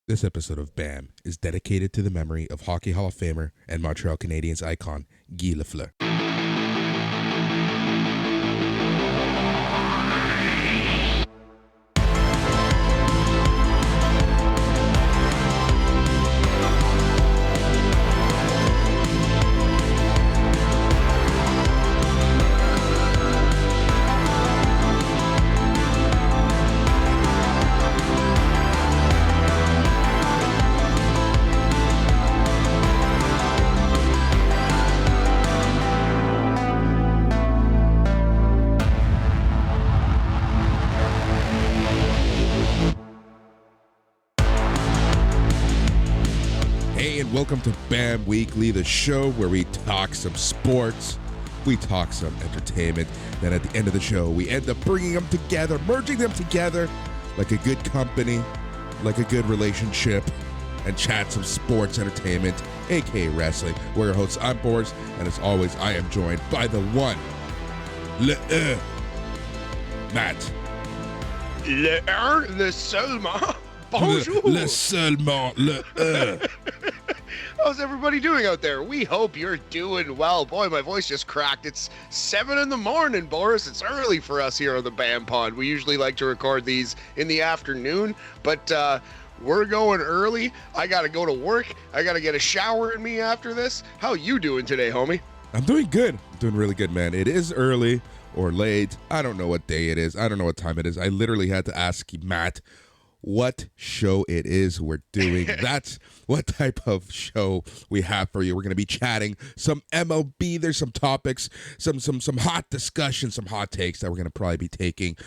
This episode of BAM is dedicated to the memory of Hockey Hall of Famer and Montreal Canadiens icon Guy Lafleur. Welcome to BAM Weekly, the show where we talk some sports, we talk some entertainment, then at the end of the show, we end up bringing them together, merging them together like a good company, like a good relationship, and chat some sports entertainment, aka wrestling. We're your hosts, I'm Boris, and as always, I am joined by the one, Matt. Le seulement. Bonjour. Le seulement, How's everybody doing out there? We hope you're doing well. Boy, my voice just cracked. It's 7 a.m, Boris. It's early for us here on the BAM Pod. We usually like to record these in the afternoon, but we're going early. I got to go to work. I got to get a shower in me after this. How you doing today, homie? I'm doing good. I'm doing really good, man. It is early or late. I don't know what day it is. I don't know what time it is. I literally had to ask Matt what show it is we're doing. That's what type of show we have for you. We're going to be chatting some MLB. There's some topics, some hot discussion, some hot takes that we're going to probably be taking.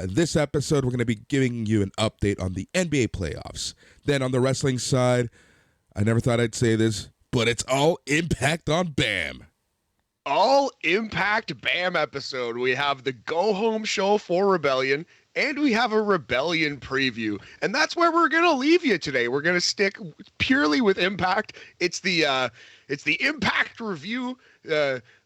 This episode, we're going to be giving you an update on the NBA playoffs. Then on the wrestling side, I never thought I'd say this, but it's all Impact on BAM. All Impact BAM episode. We have the go home show for Rebellion, and we have a Rebellion preview. And that's where we're going to leave you today. We're going to stick purely with Impact. It's the Impact review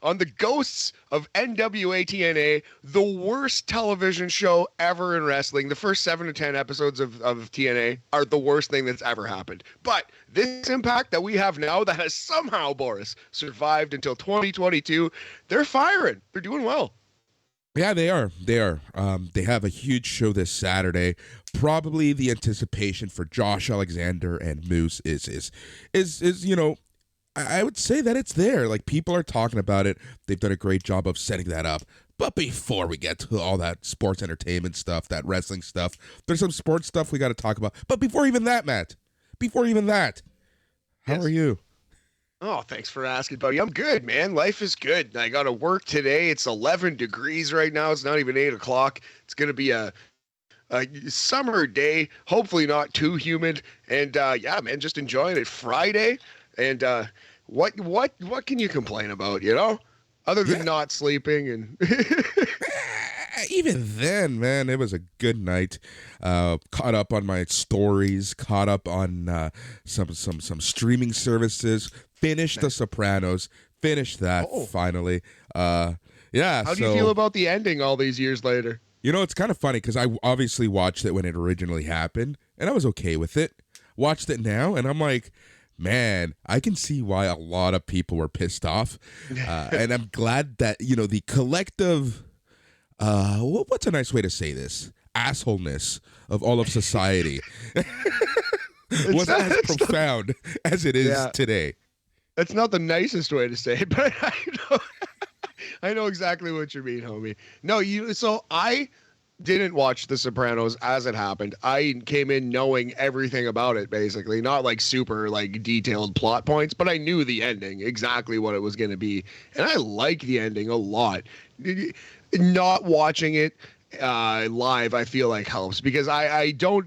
on the ghosts of NWA TNA, the worst television show ever in wrestling. The first 7 to 10 episodes of TNA are the worst thing that's ever happened. But this Impact that we have now that has somehow, Boris, survived until 2022, they're firing. They're doing well. Yeah, they are. They have a huge show this Saturday. Probably the anticipation for Josh Alexander and Moose is I would say that it's there. Like, people are talking about it. They've done a great job of setting that up. But before we get to all that sports entertainment stuff, that wrestling stuff, there's some sports stuff we got to talk about. But before even that, Matt, how are you? Oh, thanks for asking, buddy. I'm good, man. Life is good. I got to work today. It's 11 degrees right now. It's not even 8 o'clock. It's going to be a summer day, hopefully not too humid. And yeah, man, just enjoying it. Friday. And what can you complain about, you know? Other than not sleeping and even then, man, it was a good night. Caught up on my stories, caught up on some streaming services, finished The Sopranos, finished that finally. Yeah. How do you feel about the ending all these years later? You know, it's kind of funny because I obviously watched it when it originally happened, and I was okay with it. Watched it now, and I'm like, man, I can see why a lot of people were pissed off. And I'm glad that, the collective, what's a nice way to say this? Assholeness of all of society was as profound as it is today. That's not the nicest way to say it, but I know exactly what you mean, homie. No, so I didn't watch The Sopranos as it happened. I came in knowing everything about it, basically. Not like super like detailed plot points, but I knew the ending, exactly what it was going to be. And I like the ending a lot. Not watching it live, I feel like helps because I don't,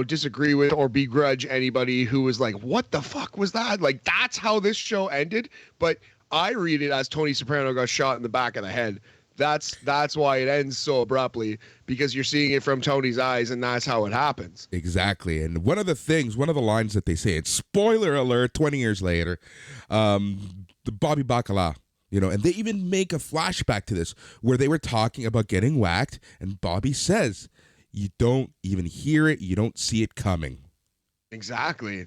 disagree with or begrudge anybody who was like, what the fuck was that? Like, that's how this show ended. But I read it as Tony Soprano got shot in the back of the head. That's why it ends so abruptly, because you're seeing it from Tony's eyes, and that's how it happens. Exactly. And one of the lines that they say, it's spoiler alert, 20 years later, the Bobby Bacala, and they even make a flashback to this where they were talking about getting whacked, and Bobby says, you don't even hear it, you don't see it coming. Exactly.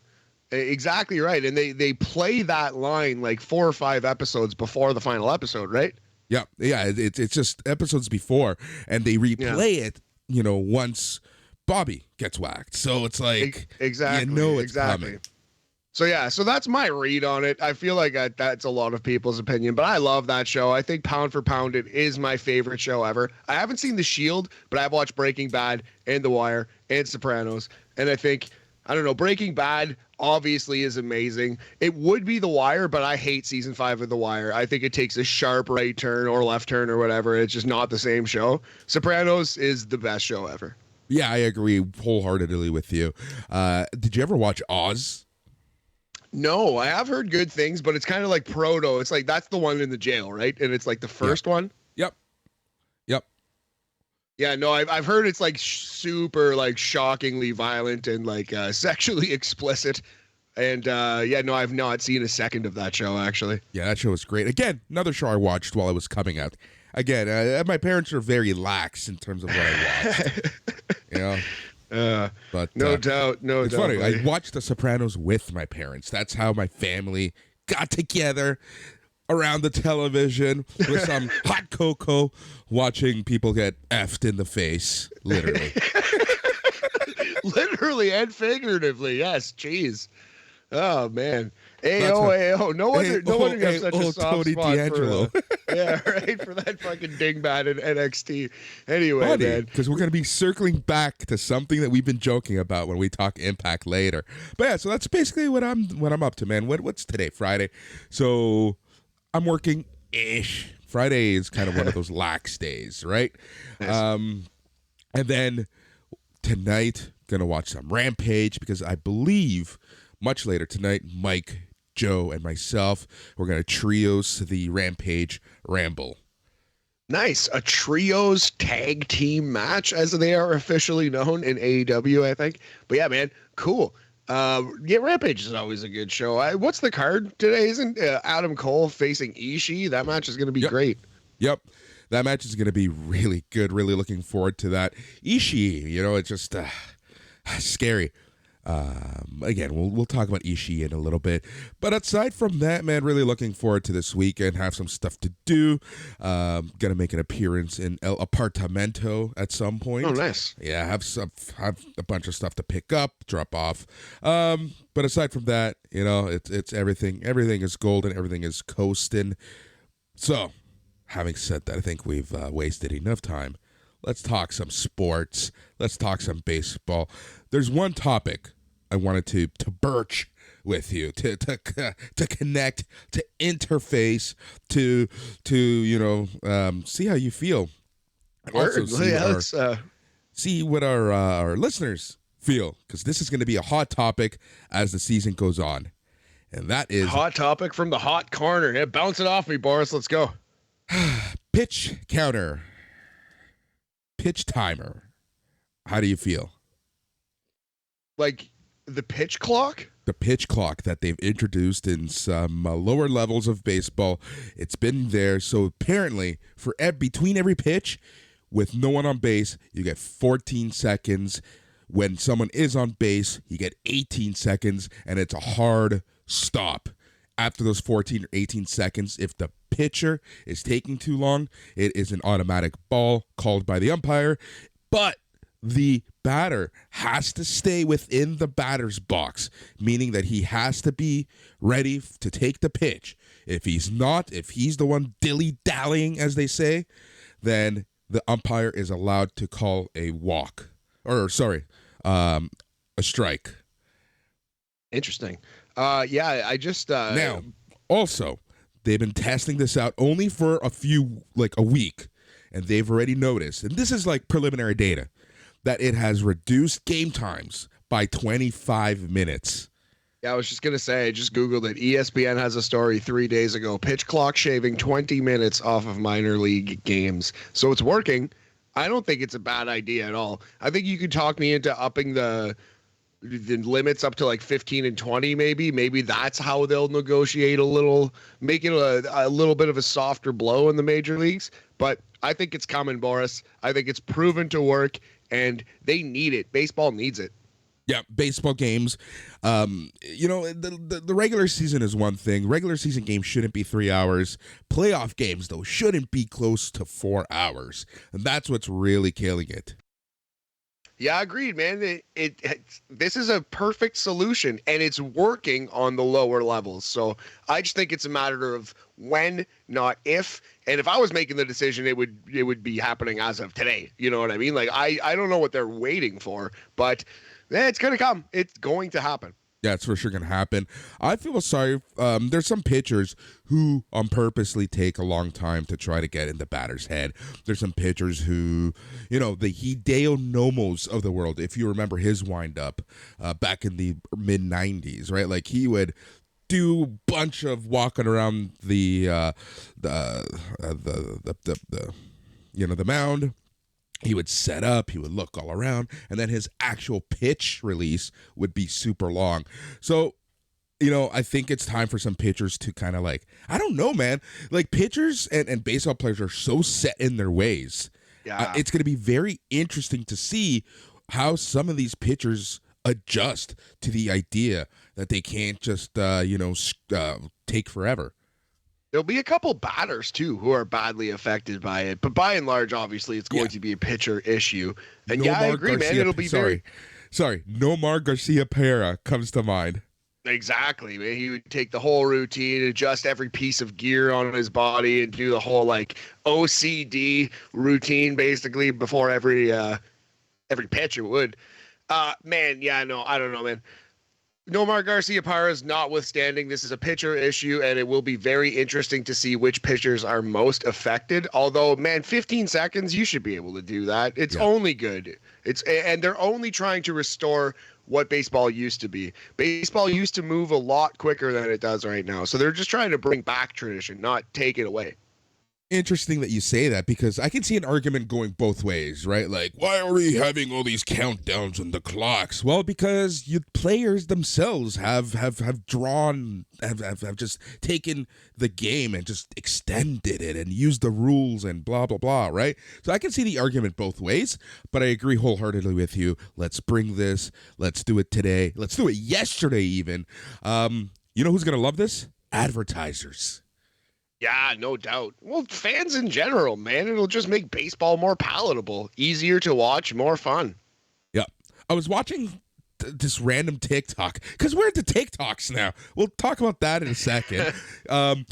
Exactly right. And they play that line like 4 or 5 episodes before the final episode, right? Yeah, yeah. It's just episodes before, and they Yeah. replay it. Once Bobby gets whacked, so it's like Exactly. it's coming. Exactly. So yeah, so that's my read on it. I feel like that's a lot of people's opinion, but I love that show. I think pound for pound, it is my favorite show ever. I haven't seen The Shield, but I've watched Breaking Bad and The Wire and Sopranos, and I think, I don't know, Breaking Bad obviously is amazing. It would be The Wire, but I hate season 5 of The Wire. I think it takes a sharp right turn or left turn or whatever. It's just not the same show. Sopranos is the best show ever. Yeah, I agree wholeheartedly with you. Did you ever watch Oz? No, I have heard good things, but it's kind of like Proto. It's like that's the one in the jail, right? And it's like the first one. Yep. Yep. Yeah, no, I've heard it's like super like shockingly violent and like sexually explicit. And yeah, no, I've not seen a second of that show actually. Yeah, that show was great. Again, another show I watched while I was coming out. Again, my parents are very lax in terms of what I watched. you know. But no doubt, no it's doubt. funny. Buddy. I watched The Sopranos with my parents. That's how my family got together around the television with some hot cocoa, watching people get effed in the face, literally. Literally and figuratively, yes. Jeez. Oh man. Ayo. No wonder you have such a soft Tony spot D'Angelo. for yeah, right, for that fucking dingbat in NXT. Anyway, man. Because we're gonna be circling back to something that we've been joking about when we talk Impact later. But yeah, so that's basically what I'm up to, man. What's today? Friday. So I'm working ish. Friday is kind of one of those lax days, right? Nice. And then tonight, gonna watch some Rampage because I believe much later tonight, Mike, Joe, and myself, we're gonna trios the Rampage Ramble. Nice. A trios tag team match, as they are officially known in AEW, I think. But yeah, man, cool. Yeah, Rampage is always a good show. What's the card today? Isn't Adam Cole facing Ishii? That match is going to be great. Yep. That match is going to be really good. Really looking forward to that. Ishii, it's just scary. Again, we'll talk about Ishii in a little bit. But aside from that, man, really looking forward to this weekend. Have some stuff to do. Gonna make an appearance in El Apartamento at some point. Oh, nice. Yeah, have a bunch of stuff to pick up, drop off. But aside from that, it's everything. Everything is golden. Everything is coasting. So, having said that, I think we've wasted enough time. Let's talk some sports. Let's talk some baseball. There's one topic I wanted to birch with you, to connect, to interface, to see how you feel. Also see what our listeners feel, because this is going to be a hot topic as the season goes on, and that is hot topic from the hot corner. Yeah, bounce it off me, Boris. Let's go. Pitch counter, pitch timer. How do you feel? Like the pitch clock? The pitch clock that they've introduced in some lower levels of baseball. It's been there. So apparently, for between every pitch, with no one on base, you get 14 seconds. When someone is on base, you get 18 seconds, and it's a hard stop. After those 14 or 18 seconds, if the pitcher is taking too long, it is an automatic ball called by the umpire. But the batter has to stay within the batter's box, meaning that he has to be ready to take the pitch. If he's not, if he's the one dilly-dallying, as they say, then the umpire is allowed to call a walk. A strike. Interesting. Yeah, I just... Now, also, they've been testing this out only for a week, and they've already noticed, and this is like preliminary data, that it has reduced game times by 25 minutes. Yeah, I was just going to say, I just Googled it. ESPN has a story 3 days ago. Pitch clock shaving 20 minutes off of minor league games. So it's working. I don't think it's a bad idea at all. I think you could talk me into upping the limits up to like 15 and 20 maybe. Maybe that's how they'll negotiate a little, make it a little bit of a softer blow in the major leagues. But I think it's coming, Boris. I think it's proven to work, and they need it. Baseball needs it. Yeah, baseball games. The regular season is one thing. Regular season games shouldn't be 3 hours. Playoff games, though, shouldn't be close to 4 hours. And that's what's really killing it. Yeah, agreed, man. This is a perfect solution, and it's working on the lower levels. So I just think it's a matter of when, not if. And if I was making the decision, it would be happening as of today. You know what I mean? Like I don't know what they're waiting for, but it's gonna come. It's going to happen. Yeah, it's for sure going to happen. I feel sorry. There's some pitchers who purposely take a long time to try to get in the batter's head. There's some pitchers who, the Hideo Nomos of the world, if you remember his windup back in the mid-90s, right? Like he would do a bunch of walking around the mound. He would set up, he would look all around, and then his actual pitch release would be super long. So, I think it's time for some pitchers to kind of I don't know, man. Like pitchers and baseball players are so set in their ways. Yeah. It's going to be very interesting to see how some of these pitchers adjust to the idea that they can't just, take forever. There'll be a couple batters, too, who are badly affected by it. But by and large, obviously, it's going to be a pitcher issue. And Nomar I agree, man. It'll be Sorry. Nomar Garcia-Pera comes to mind. Exactly, man. He would take the whole routine, adjust every piece of gear on his body, and do the whole, OCD routine, basically, before every pitcher would. Man, yeah, no, I don't know, man. Nomar Garcia-Parra's notwithstanding, this is a pitcher issue, and it will be very interesting to see which pitchers are most affected. Although, man, 15 seconds, you should be able to do that. It's only good. And they're only trying to restore what baseball used to be. Baseball used to move a lot quicker than it does right now. So they're just trying to bring back tradition, not take it away. Interesting that you say that, because I can see an argument going both ways, right? Like, why are we having all these countdowns and the clocks? Well, because you players themselves have just taken the game and just extended it and used the rules and blah, blah, blah, right? So I can see the argument both ways, but I agree wholeheartedly with you. Let's bring this. Let's do it today. Let's do it yesterday even. You know who's going to love this? Advertisers. Yeah, no doubt. Well, fans in general, man. It'll just make baseball more palatable, easier to watch, more fun. Yeah. I was watching this random TikTok, because we're into TikToks now. We'll talk about that in a second. And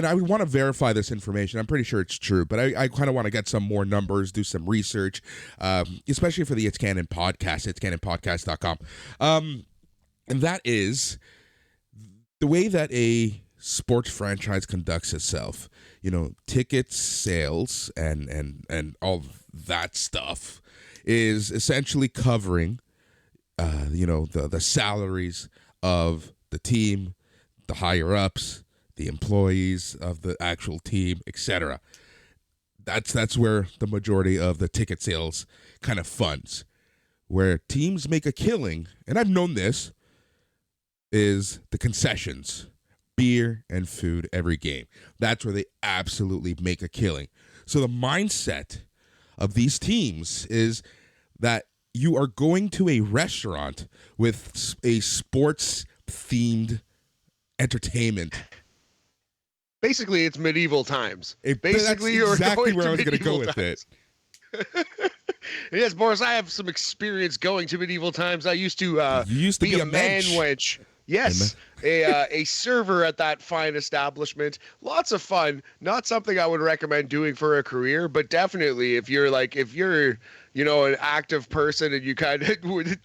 I want to verify this information. I'm pretty sure it's true, but I kind of want to get some more numbers, do some research, especially for the It's Canon podcast, itscanonpodcast.com. And that is the way that a sports franchise conducts itself. Ticket sales and all that stuff is essentially covering the salaries of the team, the higher ups, the employees of the actual team, etc. That's where the majority of the ticket sales kind of funds. Where teams make a killing, and I've known this, is the concessions. Beer and food every game. That's where they absolutely make a killing. So the mindset of these teams is that you are going to a restaurant with a sports-themed entertainment. Basically, it's medieval times. Basically, that's exactly where I was going to go with it. Yes, Boris, I have some experience going to medieval times. I used to be a man wench. Yes, a server at that fine establishment. Lots of fun. Not something I would recommend doing for a career, but definitely if you're an active person and you kind of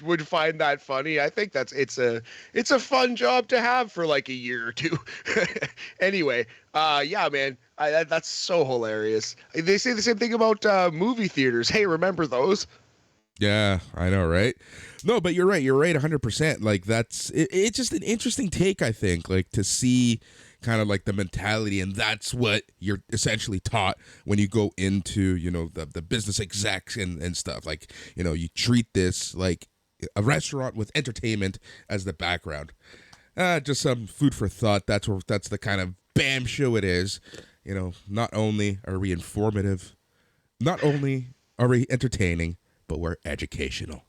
would find that funny, I think it's a fun job to have for like a year or two. Anyway, yeah, man, that's so hilarious. They say the same thing about movie theaters. Hey, remember those? Yeah, I know, right? No, but you're right. You're right 100%. Like, it's just an interesting take, I think, like to see kind of like the mentality. And that's what you're essentially taught when you go into, the business execs and stuff. Like, you treat this like a restaurant with entertainment as the background. Just some food for thought. That's the kind of BAM show it is. Not only are we informative, not only are we entertaining, but we're educational.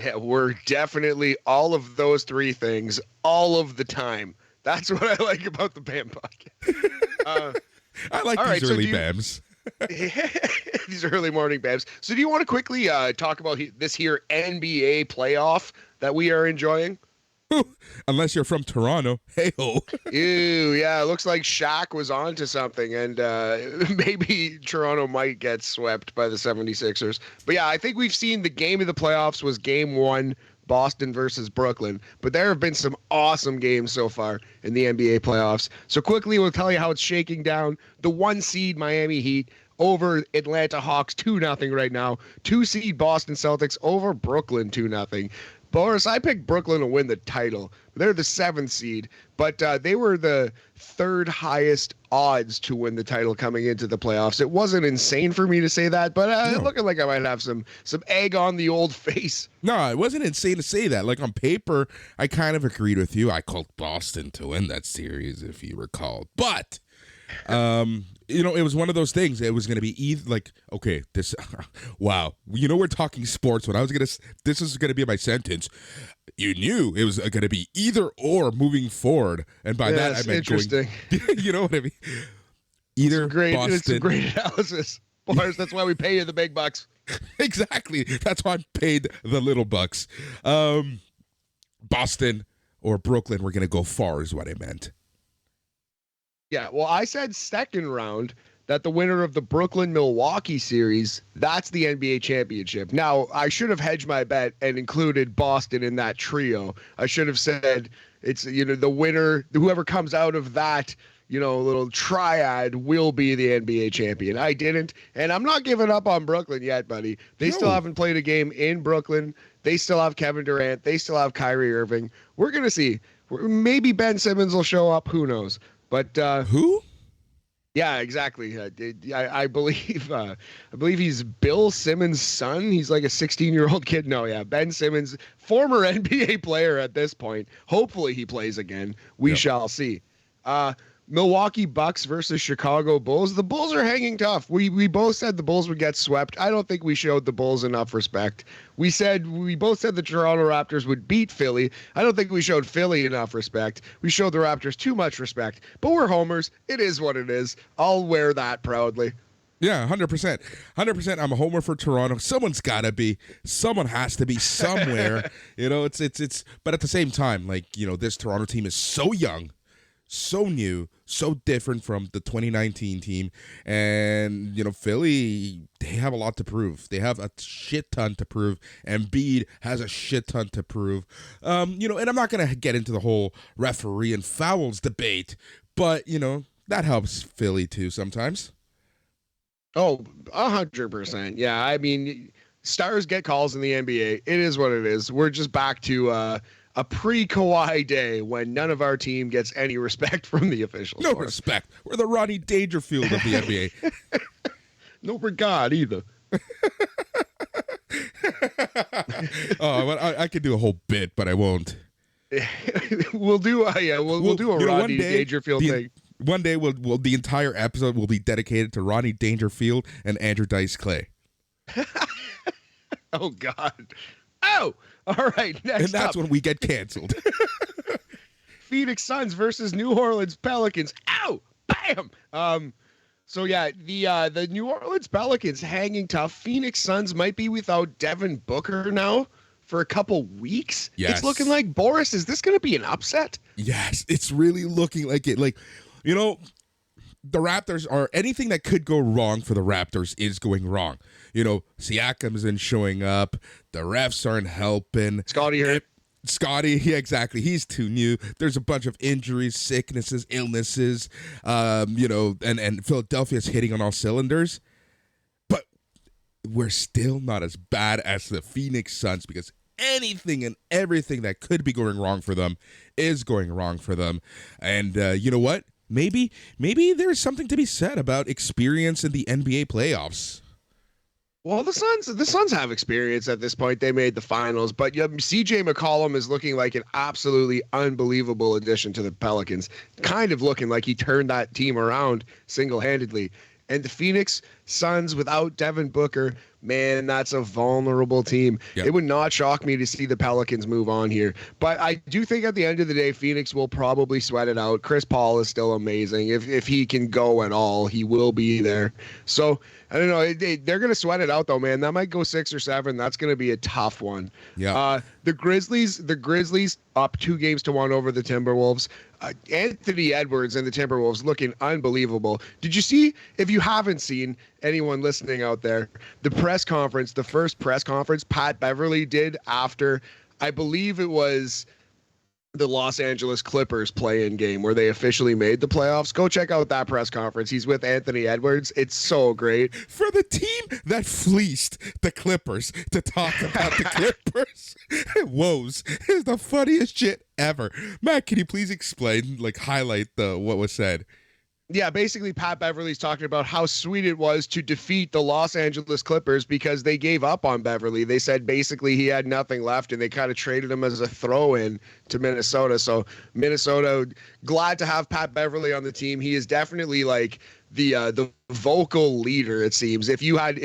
Yeah, we're definitely all of those three things all of the time. That's what I like about the BAM podcast. I like all these right, so early BAMs. these early morning babs. So do you want to quickly talk about this here NBA playoff that we are enjoying? Unless you're from Toronto. Hey-ho. Ew, yeah, it looks like Shaq was onto something, and maybe Toronto might get swept by the 76ers. But yeah, I think we've seen the game of the playoffs was game one, Boston versus Brooklyn. But there have been some awesome games so far in the NBA playoffs. So quickly, we'll tell you how it's shaking down. The 1 seed Miami Heat over Atlanta Hawks 2-0 right now. 2 seed Boston Celtics over Brooklyn 2-0. Boris, I picked Brooklyn to win the title. They're the 7th seed, but they were the 3rd highest odds to win the title coming into the playoffs. It wasn't insane for me to say that, but No. looking like I might have some egg on the old face. No, it wasn't insane to say that. Like on paper, I kind of agreed with you. I called Boston to win that series, if you recall. But it was one of those things. It was going to be either like, okay, this, wow, we're talking sports. This is going to be my sentence. You knew it was going to be either or moving forward, and by that I meant interesting. You know what I mean? Either Boston. It's a great analysis, Boris. That's why we pay you the big bucks. Exactly. That's why I'm paid the little bucks. Boston or Brooklyn were going to go far, is what I meant. Yeah, well, I said second round that the winner of the Brooklyn-Milwaukee series, that's the NBA championship. Now, I should have hedged my bet and included Boston in that trio. I should have said it's, the winner, whoever comes out of that, little triad will be the NBA champion. I didn't, and I'm not giving up on Brooklyn yet, buddy. They still haven't played a game in Brooklyn. They still have Kevin Durant. They still have Kyrie Irving. We're going to see. Maybe Ben Simmons will show up. Who knows? But who? Yeah, exactly. I believe he's Bill Simmons' son. He's like a 16-year-old kid. No, yeah, Ben Simmons, former NBA player at this point. Hopefully he plays again. We shall see. Milwaukee Bucks versus Chicago Bulls. The Bulls are hanging tough. We both said the Bulls would get swept. I don't think we showed the Bulls enough respect. We both said the Toronto Raptors would beat Philly. I don't think we showed Philly enough respect. We showed the Raptors too much respect. But we're homers. It is what it is. I'll wear that proudly. Yeah, 100%. 100%. I'm a homer for Toronto. Someone's got to be. Someone has to be somewhere. It's but at the same time, this Toronto team is so young, so new, so different from the 2019 team. And, Philly, they have a lot to prove. They have a shit ton to prove. Embiid has a shit ton to prove. And I'm not going to get into the whole referee and fouls debate, but, that helps Philly too sometimes. Oh, 100%. Yeah, I mean, stars get calls in the NBA. It is what it is. We're just back to a pre-Kawhi day when none of our team gets any respect from the officials. No respect. We're the Rodney Dangerfield of the NBA. No regard either. I could do a whole bit, but I won't. We'll do a Rodney Dangerfield thing. One day, the entire episode will be dedicated to Rodney Dangerfield and Andrew Dice Clay. Oh God! Oh, all right. Next and that's when we get canceled. Phoenix Suns versus New Orleans Pelicans. Ow! Bam! So yeah, the New Orleans Pelicans hanging tough. Phoenix Suns might be without Devin Booker now for a couple weeks. Yes. It's looking like, Boris, is this going to be an upset? Yes, it's really looking like it. The Raptors are, anything that could go wrong for the Raptors is going wrong. Siakam isn't showing up. The refs aren't helping. Scotty hurt. Scotty, yeah, exactly. He's too new. There's a bunch of injuries, sicknesses, illnesses, and Philadelphia's hitting on all cylinders. But we're still not as bad as the Phoenix Suns because anything and everything that could be going wrong for them is going wrong for them. And you know what? Maybe there's something to be said about experience in the NBA playoffs. Well, the Suns have experience at this point. They made the finals, but CJ McCollum is looking like an absolutely unbelievable addition to the Pelicans. Kind of looking like he turned that team around single-handedly. And the Phoenix, Suns without Devin Booker, man, that's a vulnerable team. Yep. It would not shock me to see the Pelicans move on here. But I do think at the end of the day, Phoenix will probably sweat it out. Chris Paul is still amazing. If he can go at all, he will be there. So I don't know. They're going to sweat it out, though, man. That might go 6 or 7. That's going to be a tough one. Yeah. The Grizzlies up 2-1 over the Timberwolves. Anthony Edwards and the Timberwolves looking unbelievable. Did you see, if you haven't seen, anyone listening out there, the first press conference Pat Beverly did after, I believe it was the Los Angeles Clippers play-in game where they officially made the playoffs. Go check out that press conference. He's with Anthony Edwards. It's so great. For the team that fleeced the Clippers to talk about the Clippers, woes is the funniest shit ever. Matt, can you please explain, highlight what was said? Yeah, basically Pat Beverly's talking about how sweet it was to defeat the Los Angeles Clippers because they gave up on Beverly. They said basically he had nothing left and they kind of traded him as a throw-in to Minnesota. So Minnesota, glad to have Pat Beverly on the team. He is definitely the vocal leader, it seems. If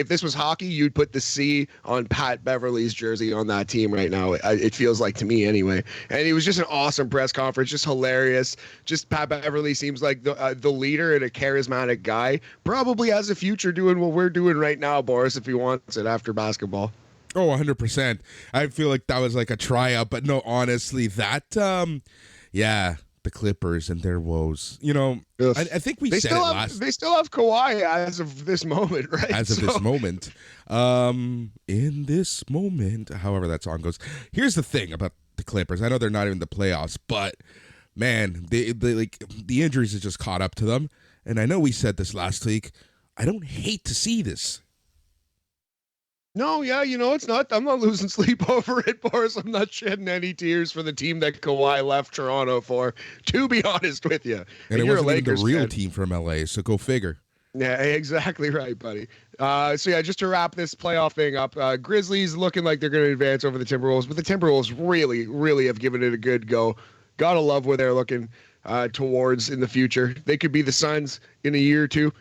this was hockey, you'd put the C on Pat Beverly's jersey on that team right now. It feels like, to me anyway. And it was just an awesome press conference, just hilarious. Just Pat Beverly seems like the leader and a charismatic guy. Probably has a future doing what we're doing right now, Boris, if he wants it after basketball. Oh, 100%. I feel like that was like a tryout, but no, honestly, that, the Clippers and their woes. I think we said it last. They still have Kawhi as of this moment, right? As of this moment. In this moment, however that song goes. Here's the thing about the Clippers. I know they're not even in the playoffs, but man, they the injuries have just caught up to them. And I know we said this last week. I don't hate to see this. No, yeah, it's not. I'm not losing sleep over it, Boris. I'm not shedding any tears for the team that Kawhi left Toronto for, to be honest with you. And it you're wasn't a even Lakers the real fan. team from LA, so go figure. Yeah, exactly right, buddy. Just to wrap this playoff thing up, Grizzlies looking like they're going to advance over the Timberwolves, but the Timberwolves really, really have given it a good go. Gotta love where they're looking towards in the future. They could be the Suns in a year or two.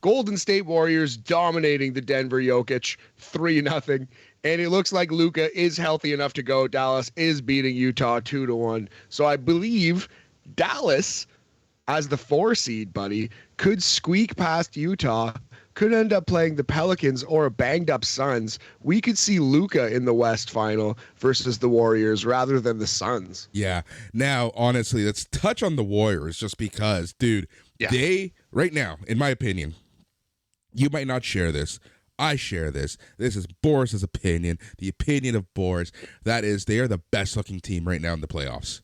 Golden State Warriors dominating the Denver Jokic 3-0. And it looks like Luka is healthy enough to go. Dallas is beating Utah 2-1. So I believe Dallas, as the 4 seed, buddy, could squeak past Utah, could end up playing the Pelicans or a banged up Suns. We could see Luka in the West final versus the Warriors rather than the Suns. Yeah. Now, honestly, let's touch on the Warriors just because, dude, they, right now, in my opinion, you might not share this. I share this. This is Boris's opinion, the opinion of Boris. That is, they are the best looking team right now in the playoffs.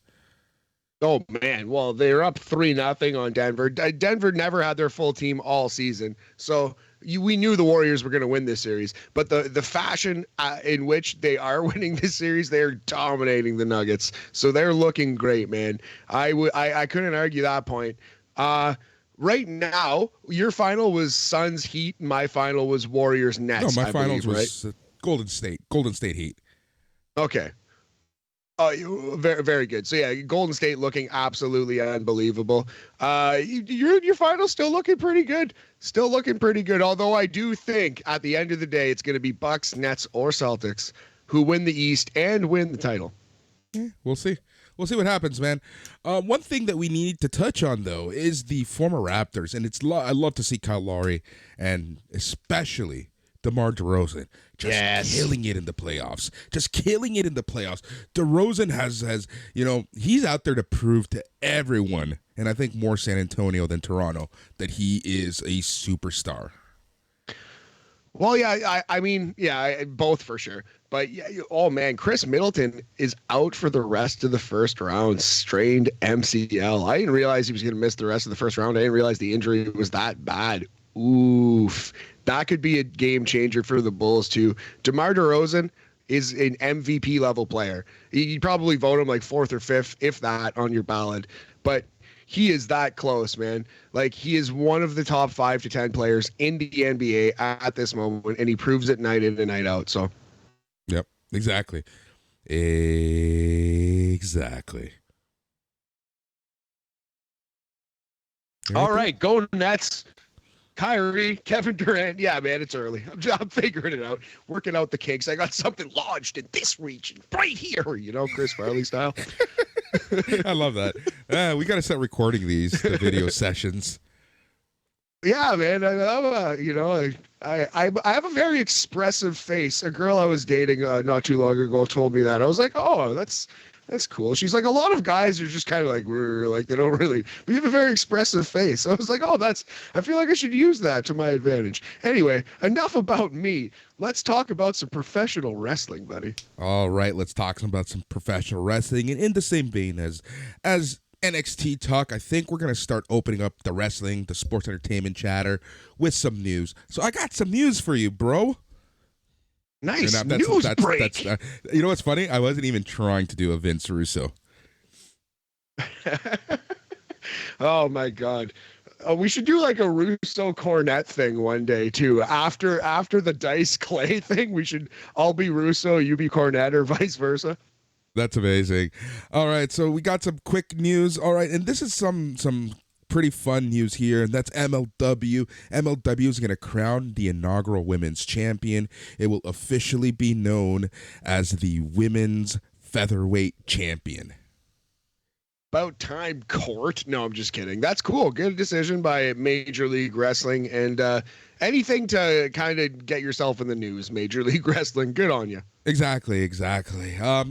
Oh, man. Well, they're up 3-0 on Denver. Denver never had their full team all season. So we knew the Warriors were going to win this series. But the fashion in which they are winning this series, they're dominating the Nuggets. So they're looking great, man. I couldn't argue that point. Right now, your final was Suns Heat. My final was Warriors Nets. No, my finals was right? Golden State Heat. Okay. Very, very good. So yeah, Golden State looking absolutely unbelievable. Your final's still looking pretty good. Still looking pretty good. Although I do think at the end of the day, it's going to be Bucks, Nets, or Celtics who win the East and win the title. Yeah, we'll see. We'll see what happens, man. One thing that we need to touch on, though, is the former Raptors. And I love to see Kyle Lowry and especially DeMar DeRozan just killing it in the playoffs. Just killing it in the playoffs. DeRozan has he's out there to prove to everyone, and I think more San Antonio than Toronto, that he is a superstar. Well, yeah, I mean, both for sure. But, oh, man, Chris Middleton is out for the rest of the first round, strained MCL. I didn't realize he was going to miss the rest of the first round. I didn't realize the injury was that bad. Oof. That could be a game changer for the Bulls, too. DeMar DeRozan is an MVP level player. You'd probably vote him like 4th or 5th, if that, on your ballot. But he is that close, man. Like, he is one of the top 5 to 10 players in the NBA at this moment, and he proves it night in and night out. So, yep, exactly. All right, go Nets. Kyrie, Kevin Durant. Yeah, man, it's early. I'm figuring it out, working out the kinks. I got something lodged in this region right here, Chris Farley style. I love that. We got to start recording the video sessions. Yeah, man. I have a very expressive face. A girl I was dating not too long ago told me that. I was like, oh, that's cool. She's like, a lot of guys are just kind of like, they don't really, but you have a very expressive face. I was like, oh, I feel like I should use that to my advantage. Anyway, enough about me. Let's talk about some professional wrestling, buddy. All right, let's talk about some professional wrestling. And in the same vein as NXT talk, I think we're going to start opening up the wrestling, the sports entertainment chatter with some news. So I got some news for you, bro. Nice news break. You know what's funny? I wasn't even trying to do a Vince Russo. Oh my God. We should do like a Russo Cornette thing one day too. After the Dice Clay thing, we should all be Russo, you be Cornette, or vice versa. That's amazing. All right, so we got some quick news. All right, and this is some pretty fun news here, and that's MLW. MLW is going to crown the inaugural women's champion. It will officially be known as the women's featherweight champion. About time, Court. No, I'm just kidding. That's cool. Good decision by Major League Wrestling, and anything to kind of get yourself in the news. Major League Wrestling, good on you. Exactly.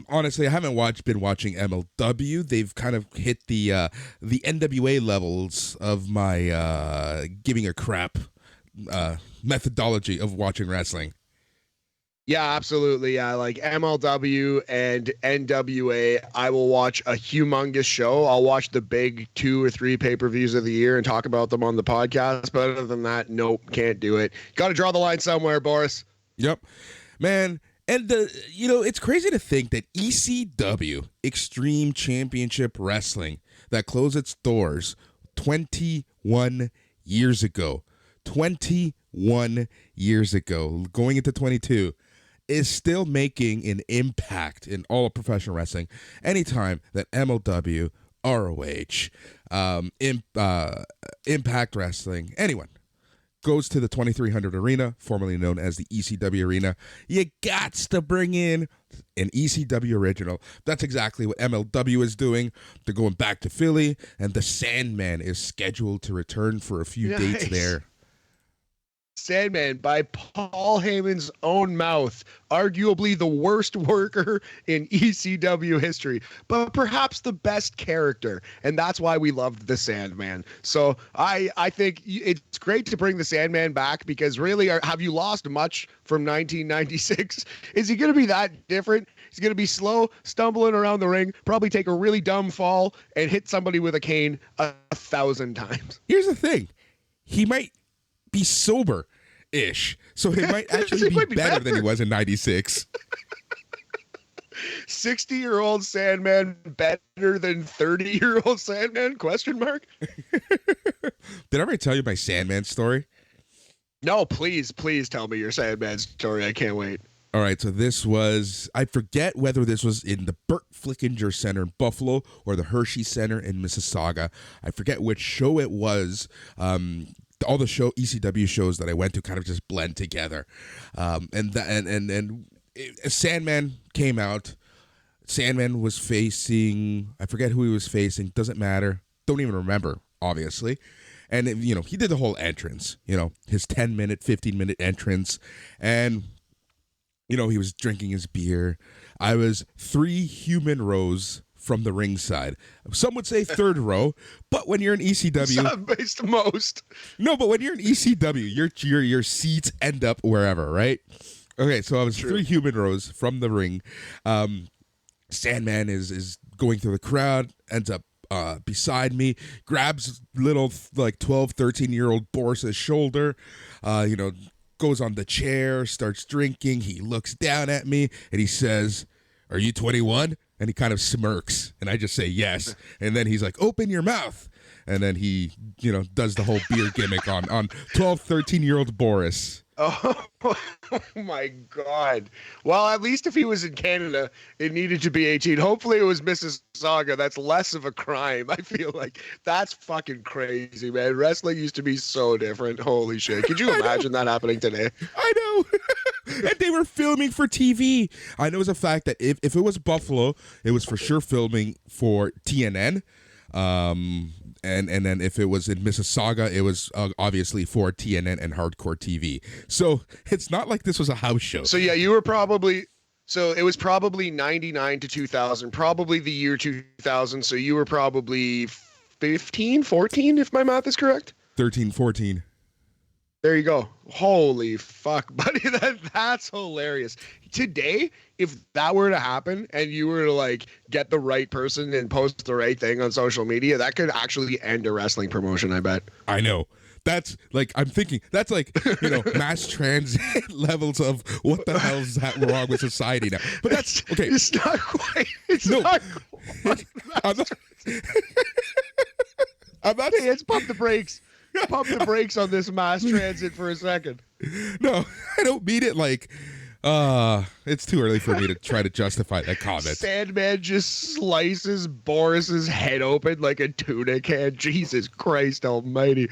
Honestly, I haven't been watching MLW. They've kind of hit the NWA levels of my giving a crap methodology of watching wrestling. Yeah, absolutely. Yeah, like MLW and NWA, I will watch a humongous show. I'll watch the big 2 or 3 pay-per-views of the year and talk about them on the podcast. But other than that, nope, can't do it. Got to draw the line somewhere, Boris. Yep, man. And it's crazy to think that ECW, Extreme Championship Wrestling, that closed its doors 21 years ago, going into 22, is still making an impact in all of professional wrestling. Anytime that MLW, ROH, Impact Wrestling, anyone goes to the 2300 Arena, formerly known as the ECW Arena, you gots to bring in an ECW original. That's exactly what MLW is doing. They're going back to Philly, and the Sandman is scheduled to return for a few dates there. Sandman, by Paul Heyman's own mouth, arguably the worst worker in ECW history, but perhaps the best character, and that's why we loved the Sandman. So I think it's great to bring the Sandman back, because really, have you lost much from 1996? Is he going to be that different? He's going to be slow, stumbling around the ring, probably take a really dumb fall, and hit somebody with a cane 1,000 times. Here's the thing. He might be sober-ish, so it might actually be better than he was in 96. 60-year-old Sandman better than 30-year-old Sandman? Question mark. Did I ever tell you my Sandman story? No, please tell me your Sandman story. I can't wait. All right, so this was, I forget whether this was in the Burt Flickinger Center in Buffalo or the Hershey Center in Mississauga. I forget which show it was. All the ECW shows that I went to kind of just blend together, and Sandman came out. Sandman was facing, I forget who he was facing. Doesn't matter. Don't even remember, obviously. And he did the whole entrance. His 10-minute, 15-minute entrance, and he was drinking his beer. I was 3 human rows from the ringside. Some would say third row, but when you're in ECW, based most. No, but when you're in ECW, your seats end up wherever, right? Okay, so I was True. 3 human rows from the ring. Sandman is going through the crowd, ends up beside me, grabs little 12, 13-year-old Boris's shoulder, goes on the chair, starts drinking. He looks down at me and he says, "Are you 21?" And he kind of smirks, and I just say yes. And then he's like, "Open your mouth." And then he, does the whole beer gimmick on 12, 13-year-old Boris. Oh, my God. Well, at least if he was in Canada, it needed to be 18. Hopefully it was Mississauga. That's less of a crime. I feel like that's fucking crazy, man. Wrestling used to be so different. Holy shit. Could you imagine that happening today? I know. And they were filming for TV. I know as a fact that if it was Buffalo, it was for sure filming for TNN. And then if it was in Mississauga, it was obviously for TNN and Hardcore TV. So it's not like this was a house show. So yeah, you were probably so it was probably 99 to 2000, probably the year 2000. So you were probably 15, 14, if my math is correct. 13, 14. There you go. Holy fuck, buddy. That's hilarious. Today, if that were to happen and you were to like get the right person and post the right thing on social media, that could actually end a wrestling promotion, I bet. I know. That's like, I'm thinking, that's like, mass transit levels of what the hell's wrong with society now. But that's, okay. It's not quite. It's not quite. I'm not Hey, let's pump the brakes. Pump the brakes on this mass transit for a second. No, I don't mean it like, it's too early for me to try to justify that comment. Sandman just slices Boris's head open like a tuna can. Jesus Christ almighty.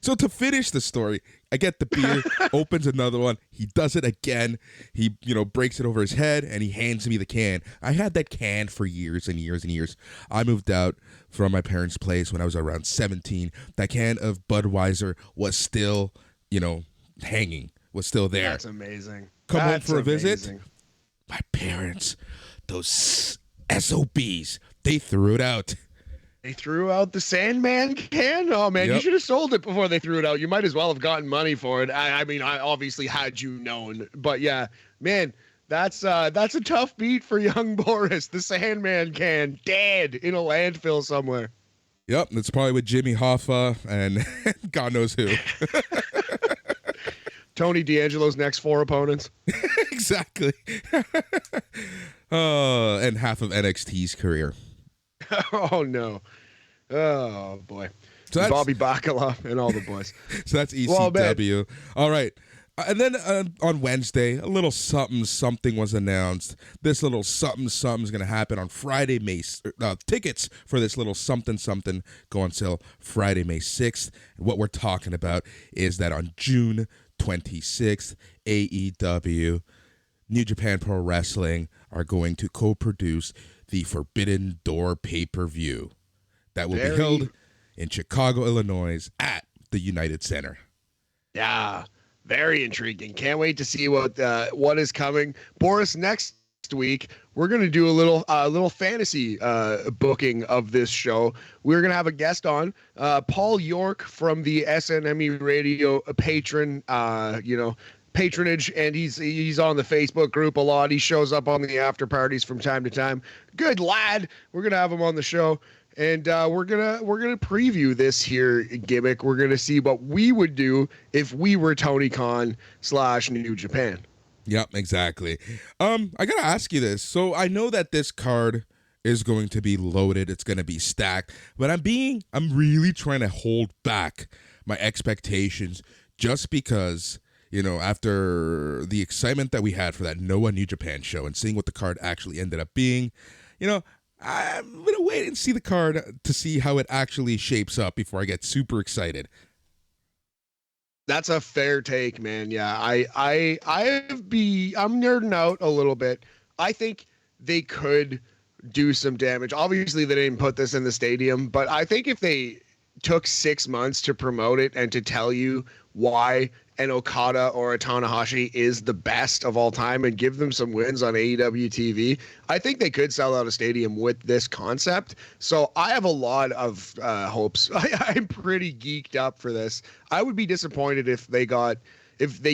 So to finish the story, I get the beer, opens another one. He does it again. He, breaks it over his head, and he hands me the can. I had that can for years and years and years. I moved out from my parents' place when I was around 17. That can of Budweiser was still, hanging, was still there. That's amazing. Come home for a visit. My parents, those SOBs, they threw it out. They threw out the Sandman can? Oh, man, You should have sold it before they threw it out. You might as well have gotten money for it. I mean, I obviously had you known. But, yeah, man, that's a tough beat for young Boris. The Sandman can, dead in a landfill somewhere. Yep, it's probably with Jimmy Hoffa and God knows who. Tony D'Angelo's next 4 opponents. Exactly. And half of NXT's career. Oh, no. Oh, boy. So Bobby Bacala and all the boys. So that's ECW. All right. And then on Wednesday, a little something was announced. This little something's going to happen on Friday, tickets for this little something go on sale Friday, May 6th. And what we're talking about is that on June 26th, AEW, New Japan Pro Wrestling are going to co-produce the Forbidden Door pay-per-view that will be held in Chicago, Illinois at the United Center. Yeah, very intriguing. Can't wait to see what is coming. Boris, next week we're going to do a little fantasy booking of this show. We're going to have a guest on, Paul York from the SNME Radio patronage, and he's on the Facebook group a lot. He shows up on the after parties from time to time. Good lad. We're gonna have him on the show, and we're gonna preview this here gimmick. We're gonna see what we would do if we were Tony Khan / New Japan. Yep, exactly. I gotta ask you this. So I know that this card is going to be loaded. It's gonna be stacked, but I'm really trying to hold back my expectations just because. After the excitement that we had for that Noah New Japan show and seeing what the card actually ended up being, I'm going to wait and see the card to see how it actually shapes up before I get super excited. That's a fair take, man. Yeah, I'm nerding out a little bit. I think they could do some damage. Obviously, they didn't put this in the stadium, but I think if they took 6 months to promote it and to tell you why an Okada or a Tanahashi is the best of all time and give them some wins on AEW TV, I think they could sell out a stadium with this concept. So I have a lot of hopes. I'm pretty geeked up for this. I would be disappointed if they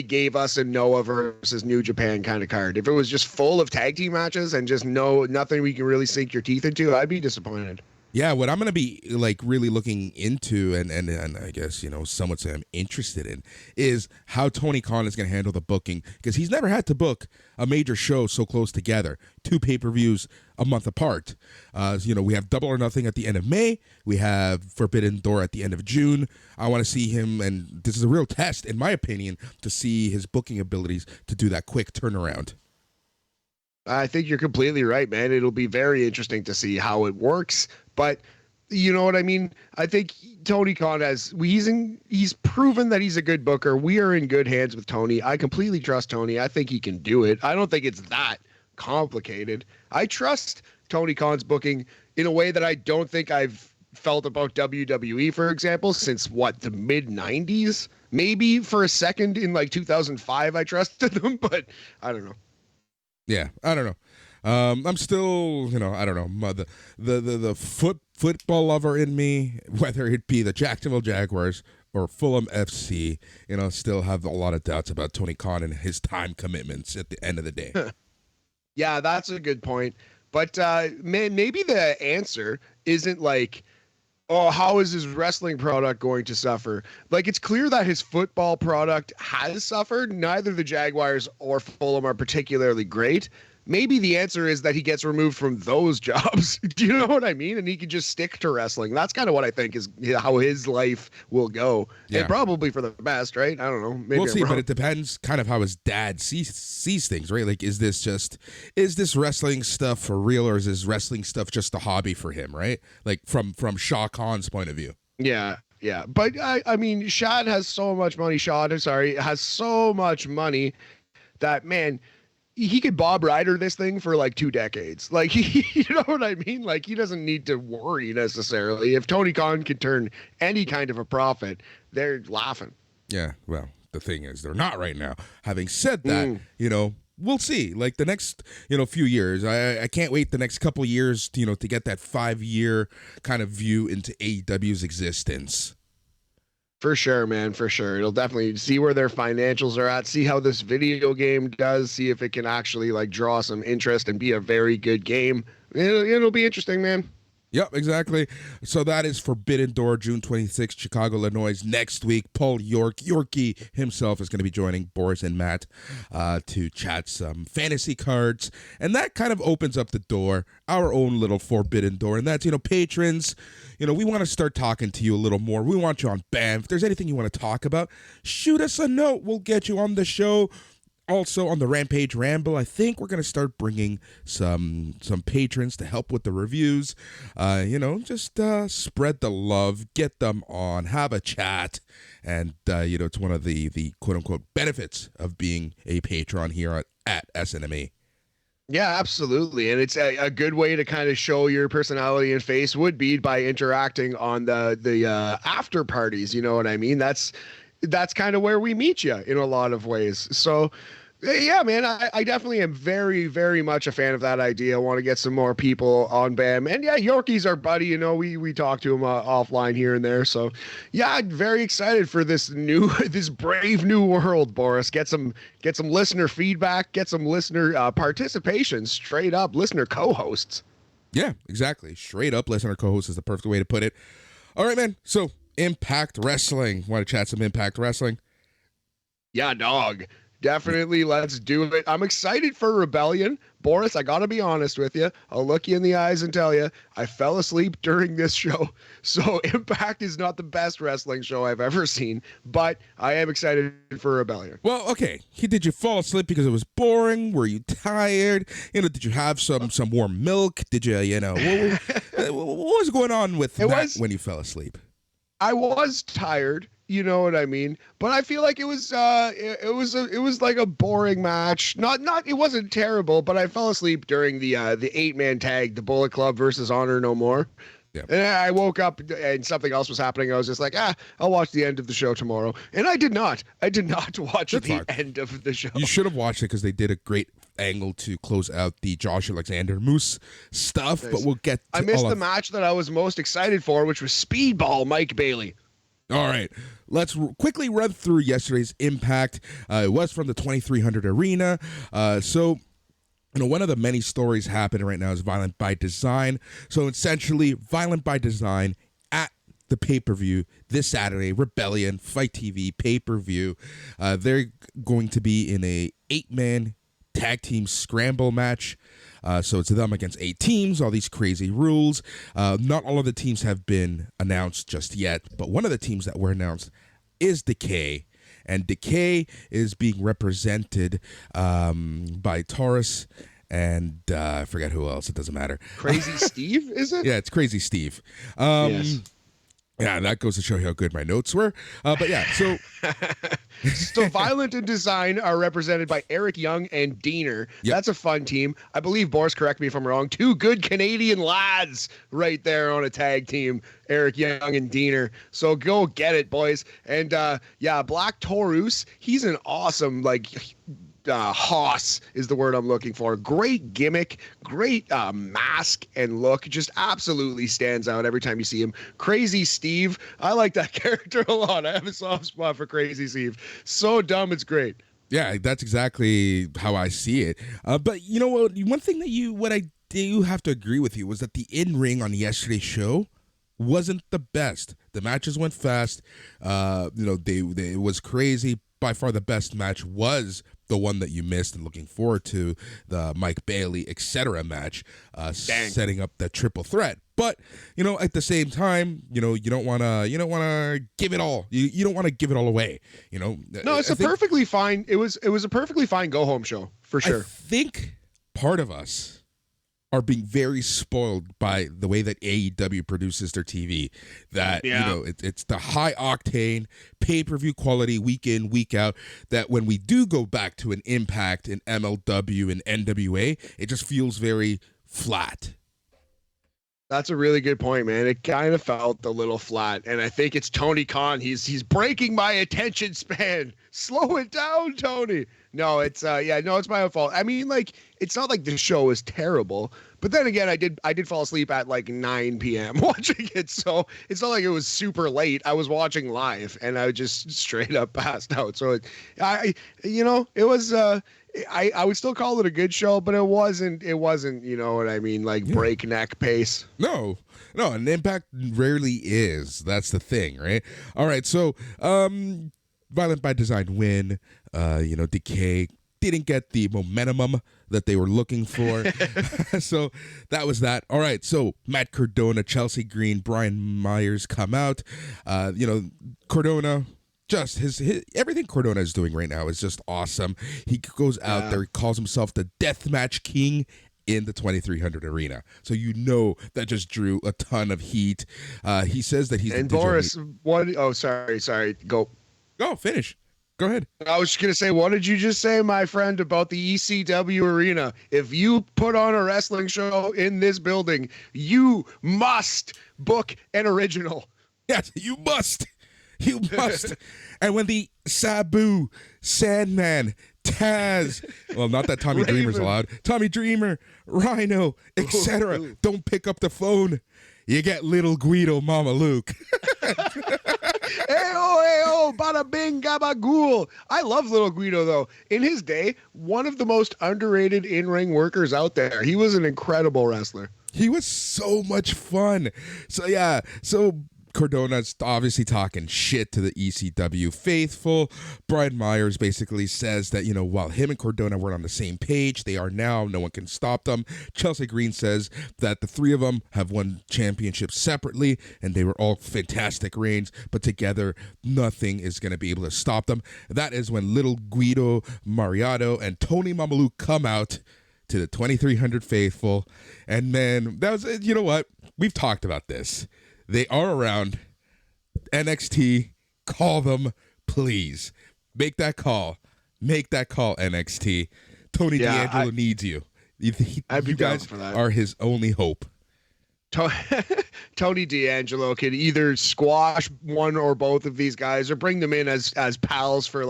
gave us a Noah versus New Japan kind of card. If it was just full of tag team matches and just nothing we can really sink your teeth into, I'd be disappointed. Yeah, what I'm gonna be like really looking into, and I guess some would say I'm interested in, is how Tony Khan is gonna handle the booking, because he's never had to book a major show so close together, 2 pay-per-views a month apart. We have Double or Nothing at the end of May, we have Forbidden Door at the end of June. I want to see him, and this is a real test, in my opinion, to see his booking abilities to do that quick turnaround. I think you're completely right, man. It'll be very interesting to see how it works. But you know what I mean? I think Tony Khan he's proven that he's a good booker. We are in good hands with Tony. I completely trust Tony. I think he can do it. I don't think it's that complicated. I trust Tony Khan's booking in a way that I don't think I've felt about WWE, for example, since the mid 90s. Maybe for a second in like 2005 I trusted them, but I don't know. Yeah, I don't know. I'm still, I don't know. The football lover in me, whether it be the Jacksonville Jaguars or Fulham FC, still have a lot of doubts about Tony Khan and his time commitments at the end of the day. Yeah, that's a good point. But man, maybe the answer isn't like, oh, how is his wrestling product going to suffer? Like, it's clear that his football product has suffered. Neither the Jaguars or Fulham are particularly great. Maybe the answer is that he gets removed from those jobs. Do you know what I mean? And he can just stick to wrestling. That's kind of what I think is how his life will go. Yeah. And probably for the best, right? I don't know. Maybe we'll see, but it depends kind of how his dad sees things, right? Like, is this wrestling stuff for real, or is this wrestling stuff just a hobby for him, right? Like from Shah Khan's point of view. Yeah. Yeah. But I mean, Shad has so much money. Has so much money that, man, he could Bob Ryder this thing for like 2 decades. Like, you know what I mean? Like, he doesn't need to worry necessarily. If Tony Khan could turn any kind of a profit, they're laughing. Yeah, well, the thing is, they're not right now. Having said that, we'll see. Like, the next, few years, I can't wait the next couple years, to get that 5-year kind of view into AEW's existence. For sure, man, for sure. It'll definitely see where their financials are at, see how this video game does, see if it can actually like draw some interest and be a very good game. It'll be interesting, man. Yep, exactly. So that is Forbidden Door, June 26th, Chicago, Illinois. Next week, Paul Yorkie himself is going to be joining Boris and Matt to chat some fantasy cards. And that kind of opens up the door, our own little Forbidden Door. And that's, patrons, we want to start talking to you a little more. We want you on BAM. If there's anything you want to talk about, shoot us a note. We'll get you on the show. Also, on the Rampage Ramble, I think we're going to start bringing some patrons to help with the reviews. Just spread the love, get them on, have a chat. And, it's one of the quote-unquote benefits of being a patron here at SNME. Yeah, absolutely. And it's a good way to kind of show your personality and face would be by interacting on the after parties. You know what I mean? That's kind of where we meet you in a lot of ways. So, yeah, man, I definitely am very, very much a fan of that idea. I want to get some more people on BAM. And yeah, Yorkie's our buddy. We talk to him offline here and there. So, yeah, I'm very excited for this brave new world, Boris. Get some listener feedback, get some listener participation, straight up listener co-hosts. Yeah, exactly. Straight up listener co-host is the perfect way to put it. All right, man. So, Impact Wrestling. Want to chat some Impact Wrestling? Yeah, dog. Definitely, let's do it. I'm excited for Rebellion. Boris, I got to be honest with you. I'll look you in the eyes and tell you, I fell asleep during this show. So Impact is not the best wrestling show I've ever seen, but I am excited for Rebellion. Well, okay. Did you fall asleep because it was boring? Were you tired? Did you have some warm milk? Did you, what was going on with that when you fell asleep? I was tired, you know what I mean? But I feel like it was like a boring match. It wasn't terrible, but I fell asleep during the 8-man tag, the Bullet Club versus Honor No More. Yeah. And I woke up and something else was happening. I was just like, I'll watch the end of the show tomorrow. And I did not watch end of the show. You should have watched it because they did a great angle to close out the Josh Alexander Moose stuff. Nice. But we'll get to I missed the match that I was most excited for, which was Speedball Mike Bailey. All right, let's quickly run through yesterday's Impact. It was from the 2300 Arena. So one of the many stories happening right now is Violent by Design. So essentially, Violent by Design at the pay-per-view this Saturday, Rebellion, Fight TV, pay-per-view. They're going to be in a 8-man tag team scramble match. So it's them against 8 teams, all these crazy rules. Not all of the teams have been announced just yet, but one of the teams that were announced is Decay. And Decay is being represented by Taurus and I forget who else. It doesn't matter. Crazy Steve, is it? Yeah, it's Crazy Steve. Yes. Yeah, that goes to show you how good my notes were. But yeah, so So Violent and Design are represented by Eric Young and Diener. Yep. That's a fun team. I believe, Boris, correct me if I'm wrong, 2 good Canadian lads right there on a tag team, Eric Young and Diener. So go get it, boys. And Black Taurus, he's an awesome, Hoss is the word I'm looking for. Great gimmick, great mask and look. Just absolutely stands out every time you see him. Crazy Steve, I like that character a lot. I have a soft spot for Crazy Steve. So dumb, it's great. yeah, that's exactly how I see it. But you know what? One thing what I do have to agree with you was that the in-ring on yesterday's show wasn't the best. The matches went fast. It was crazy. By far the best match was the one that you missed and looking forward to, the Mike Bailey, etc. match, setting up the triple threat. But, at the same time, you don't want to give it all. You don't want to give it all away, No, it's perfectly fine. It was a perfectly fine go home show for sure. I think part of us are being very spoiled by the way that AEW produces their TV. That, it's the high octane pay-per-view quality week in, week out, that when we do go back to an Impact and MLW and NWA, it just feels very flat. That's a really good point, man. It kind of felt a little flat, and I think it's Tony Khan. He's breaking my attention span. Slow it down, Tony. No, it's it's my own fault. I mean, it's not like the show is terrible, but then again, I did fall asleep at 9 p.m. watching it, so it's not like it was super late. I was watching live, and I just straight up passed out. So it was. I would still call it a good show, but it wasn't, you know what I mean, breakneck pace. No, an Impact rarely is. That's the thing, right? All right, so Violent by Design win. Decay didn't get the momentum that they were looking for. So that was that. All right, so Matt Cardona, Chelsea Green, Brian Myers come out. Cardona, just his everything Cardona is doing right now is just awesome. He goes out there, he calls himself the Deathmatch King in the 2300 arena. So that just drew a ton of heat. He says that he's and Boris. Sorry. Go finish. Go ahead. I was just going to say, what did you just say, my friend, about the ECW arena? If you put on a wrestling show in this building, you must book an original. Yes, you must. You must. And when the Sabu, Sandman, Taz, well, not that Tommy Dreamer's allowed, Tommy Dreamer, Rhino, etc., don't pick up the phone, you get Little Guido, Mama Luke. Hey-oh, bada bing, gabagool. I love Little Guido, though. In his day, one of the most underrated in-ring workers out there. He was an incredible wrestler. He was so much fun. So Cardona's obviously talking shit to the ECW faithful. Brian Myers basically says that, while him and Cardona were on the same page, they are now. No one can stop them. Chelsea Green says that the three of them have won championships separately, and they were all fantastic reigns, but together, nothing is going to be able to stop them. That is when Little Guido Mariotto and Tony Mamalu come out to the 2300 faithful. And man, that was, you know what? We've talked about this. They are around. NXT, call them, please. Make that call, NXT. Tony D'Angelo needs you. I'd be you down guys for that. are his only hope. Tony D'Angelo could either squash one or both of these guys or bring them in as pals for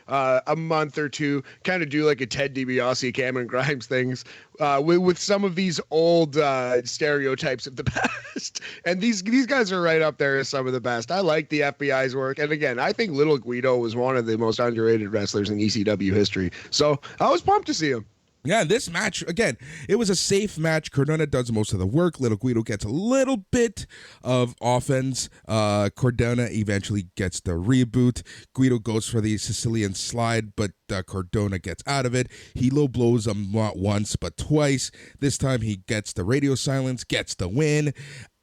a month or two, kind of do like a Ted DiBiase, Cameron Grimes things with some of these old stereotypes of the past. And these guys are right up there as some of the best. I like the FBI's work. And again, I think Little Guido was one of the most underrated wrestlers in ECW history. So I was pumped to see him. Yeah, this match, again, it was a safe match. Cardona does most of the work. Little Guido gets a little bit of offense. Cardona eventually gets the reboot. Guido goes for the Sicilian slide, but Cardona gets out of it. He low blows him not once, but twice. This time he gets the radio silence, gets the win.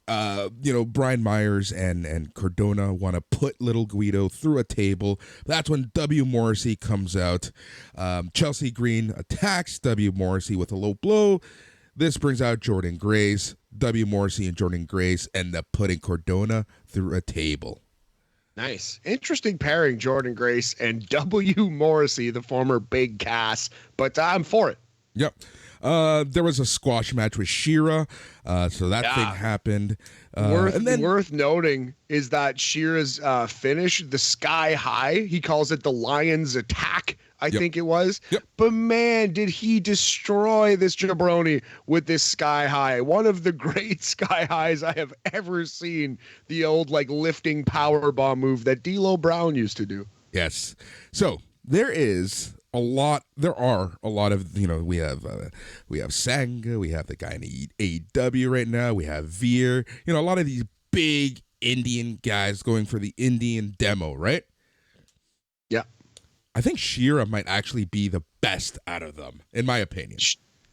Brian Myers and Cardona want to put Little Guido through a table. That's when W. Morrissey comes out. Chelsea Green attacks W. Morrissey with a low blow. This brings out Jordan Grace. W. Morrissey and Jordan Grace end up putting Cardona through a table. Nice. Interesting pairing, Jordan Grace and W. Morrissey, the former Big Cass, but I'm for it. Yep. There was a squash match with Shira, so that thing happened. Worth noting is that Shira's finish, the Sky High, he calls it the Lion's Attack, I think it was. Yep. But man, did he destroy this jabroni with this Sky High. One of the great Sky Highs I have ever seen. The old lifting power bomb move that D'Lo Brown used to do. Yes. So there are a lot of, we have Sangha, we have the guy in AEW right now, we have Veer, a lot of these big Indian guys going for the Indian demo, right? Yeah. I think Shira might actually be the best out of them, in my opinion.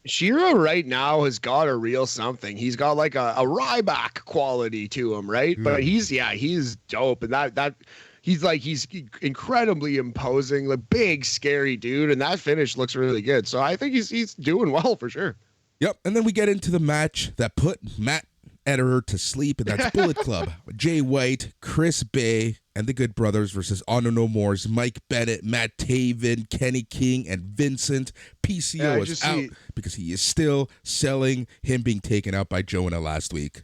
Shira right now has got a real something. He's got a Ryback quality to him, right? Mm. But he's dope. And that he's incredibly imposing, big, scary dude. And that finish looks really good. So I think he's doing well for sure. Yep. And then we get into the match that put Matt Ederer to sleep, and that's Bullet Club. Jay White, Chris Bay, and the Good Brothers versus Honor No More's Mike Bennett, Matt Taven, Kenny King, and Vincent. PCO is out because he is still selling him being taken out by Jonah last week.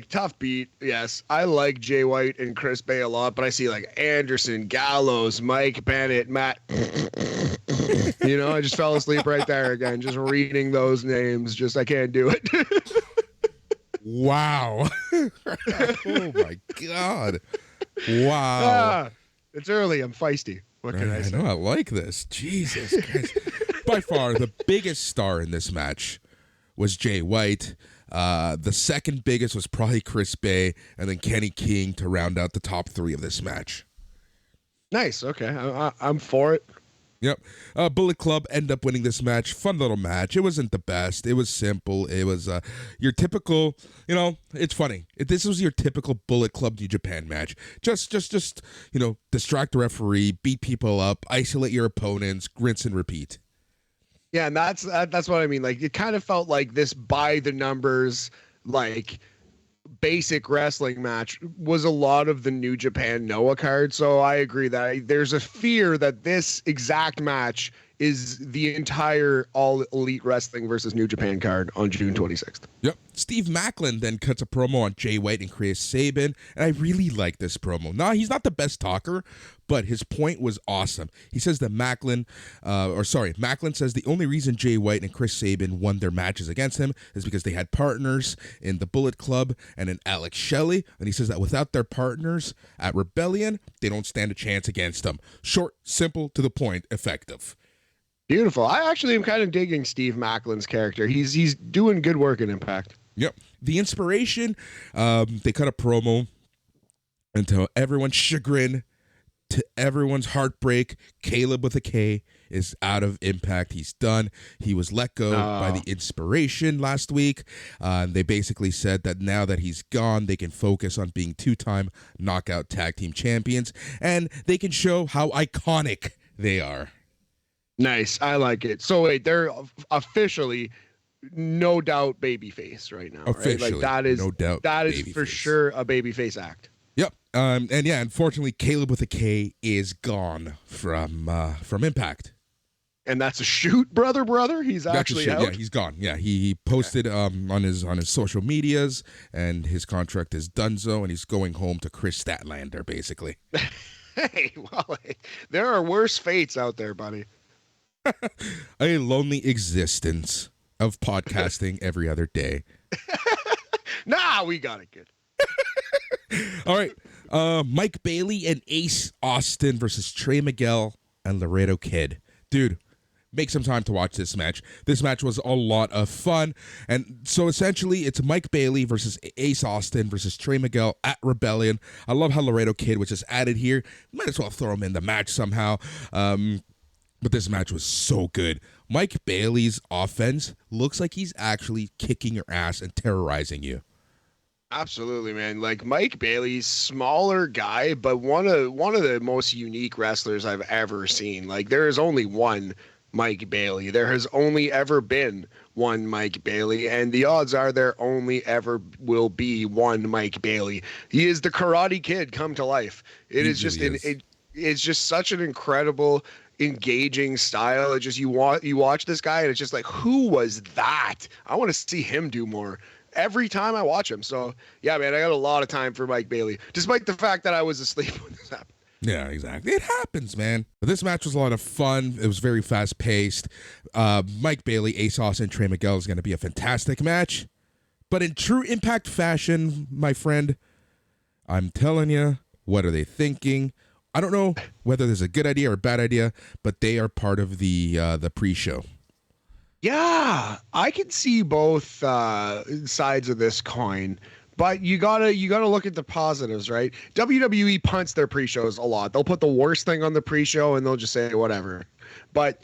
Tough beat, yes. I like Jay White and Chris Bay a lot, but I see Anderson, Gallows, Mike Bennett, Matt. I just fell asleep right there again, just reading those names. I can't do it. Wow. Oh, my God. Wow. It's early. I'm feisty. What can I say? I like this. Jesus Christ. By far, the biggest star in this match was Jay White. The second biggest was probably Chris Bay, and then Kenny King to round out the top three of this match. Nice. Okay. I'm for it. Yep. Bullet Club end up winning this match. Fun little match. It wasn't the best. It was simple. It was your typical, it's funny. This was your typical Bullet Club New Japan match. Just distract the referee, beat people up, isolate your opponents, rinse and repeat. Yeah, and that's what I mean. It kind of felt like this by the numbers, basic wrestling match was a lot of the New Japan Noah card. So I agree that there's a fear that this exact match is the entire All Elite Wrestling versus New Japan card on June 26th. Yep. Steve Macklin then cuts a promo on Jay White and Chris Sabin, and I really like this promo. He's not the best talker, but his point was awesome. He says that Macklin says the only reason Jay White and Chris Sabin won their matches against him is because they had partners in the Bullet Club and in Alex Shelley, and he says that without their partners at Rebellion, they don't stand a chance against them. Short, simple, to the point, effective. Beautiful. I actually am kind of digging Steve Macklin's character. He's doing good work in Impact. Yep. The Inspiration, they cut a promo, and to everyone's chagrin, to everyone's heartbreak, Caleb with a K is out of Impact. He's done. He was let go by the Inspiration last week. They basically said that now that he's gone, they can focus on being two-time Knockout Tag Team Champions, and they can show how iconic they are. Nice. I like it. So wait, they're officially no doubt babyface right now. Officially, right? That is no doubt. That is for sure a babyface act. Yep. And yeah, unfortunately, Caleb with a K is gone from Impact. And that's a shoot, brother. He's actually out. Yeah, he's gone. Yeah, he posted on his social medias, and his contract is donezo, and he's going home to Chris Statlander, basically. Hey, there are worse fates out there, buddy. A lonely existence of podcasting every other day. Nah, we got it good. All right. Mike Bailey and Ace Austin versus Trey Miguel and Laredo Kid. Dude, make some time to watch this match. This match was a lot of fun. And so essentially, it's Mike Bailey versus Ace Austin versus Trey Miguel at Rebellion. I love how Laredo Kid was just added here. Might as well throw him in the match somehow. But this match was so good. Mike Bailey's offense looks like he's actually kicking your ass and terrorizing you. Absolutely, man. Like Mike Bailey's smaller guy, but one of the most unique wrestlers I've ever seen. Like there is only one Mike Bailey. There has only ever been one Mike Bailey, and the odds are there only ever will be one Mike Bailey. He is the Karate Kid come to life. It's just such an incredible, engaging style. It just you watch this guy and it's just like, who was that? I want to see him do more every time I watch him. So yeah, man, I got a lot of time for Mike Bailey, despite the fact that I was asleep when this happened. Yeah, exactly. It happens, man. But this match was a lot of fun. It was very fast paced. Mike Bailey, Ace Austin, Trey Miguel is going to be a fantastic match. But in true Impact fashion, my friend, I'm telling you, what are they thinking? I don't know whether this is a good idea or a bad idea, but they are part of the pre-show. Yeah, I can see both sides of this coin, but you gotta look at the positives, right? WWE punts their pre-shows a lot. They'll put the worst thing on the pre-show and they'll just say whatever. But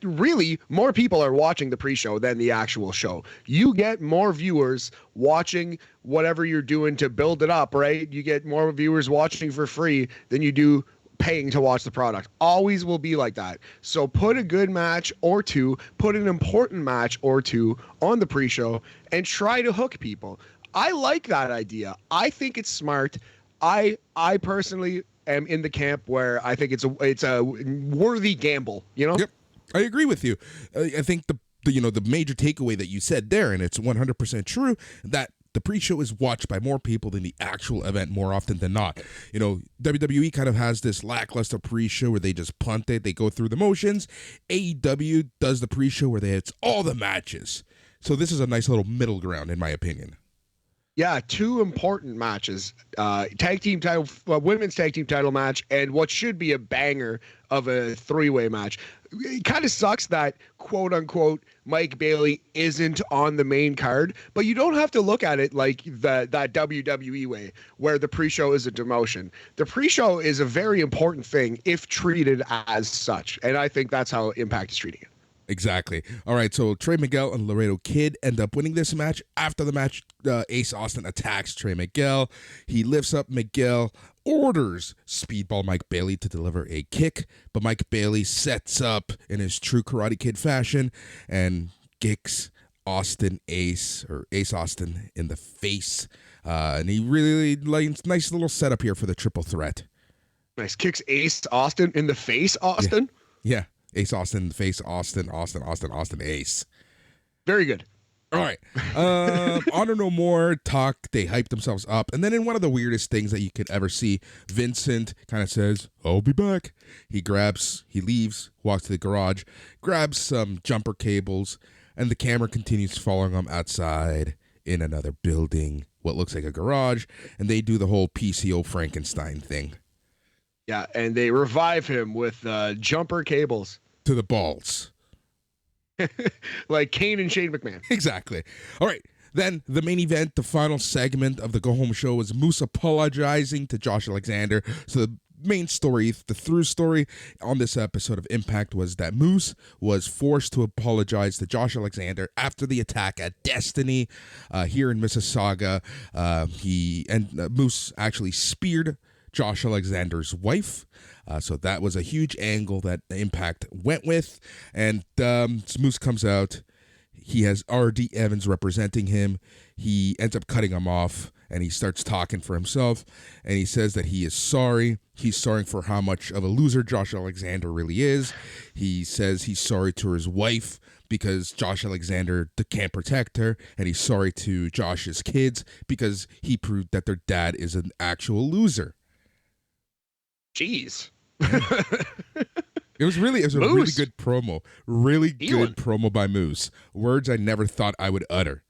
really, more people are watching the pre-show than the actual show. You get more viewers watching whatever you're doing to build it up, right? You get more viewers watching for free than you do paying to watch the product. Always will be like that. So put a good match or two, put an important match or two on the pre-show and try to hook people. I like that idea. I think it's smart. I personally am in the camp where I think it's a worthy gamble, you know? Yep. I agree with you. I think the major takeaway that you said there, and it's 100% true, that the pre-show is watched by more people than the actual event more often than not. You know, WWE kind of has this lackluster pre-show where they just punt it, they go through the motions. AEW does the pre-show where it's all the matches. So this is a nice little middle ground, in my opinion. Yeah, two important matches, tag team title, women's tag team title match, and what should be a banger of a three-way match. It kind of sucks that quote unquote Mike Bailey isn't on the main card, but you don't have to look at it like that WWE way where the pre-show is a demotion. The pre-show is a very important thing if treated as such, and I think that's how Impact is treating it. Exactly. All right, so Trey Miguel and Laredo Kid end up winning this match. After the match, Ace Austin attacks Trey Miguel. He lifts up Miguel, orders Speedball Mike Bailey to deliver a kick, but Mike Bailey sets up in his true Karate Kid fashion and kicks Ace Austin in the face. And he really nice little setup here for the triple threat. Nice. Kicks Ace Austin in the face, Austin? Yeah. Ace Austin in the face, Austin, Ace. Very good. All right. Honor No More talk. They hype themselves up. And then in one of the weirdest things that you could ever see, Vincent kind of says, I'll be back. He leaves, walks to the garage, grabs some jumper cables, and the camera continues following him outside in another building, what looks like a garage, and they do the whole PCO Frankenstein thing. Yeah, and they revive him with jumper cables. To the balls. Like Kane and Shane McMahon. Exactly. All right. Then the main event, the final segment of the Go Home Show was Moose apologizing to Josh Alexander. So the main story, the through story on this episode of Impact was that Moose was forced to apologize to Josh Alexander after the attack at Destiny here in Mississauga. Moose actually speared Josh Alexander's wife. So that was a huge angle that Impact went with. And Moose comes out. He has R.D. Evans representing him. He ends up cutting him off, and he starts talking for himself. And he says that he is sorry. He's sorry for how much of a loser Josh Alexander really is. He says he's sorry to his wife because Josh Alexander can't protect her. And he's sorry to Josh's kids because he proved that their dad is an actual loser. Jeez. It was a really good promo. Really good promo by Moose. Words I never thought I would utter.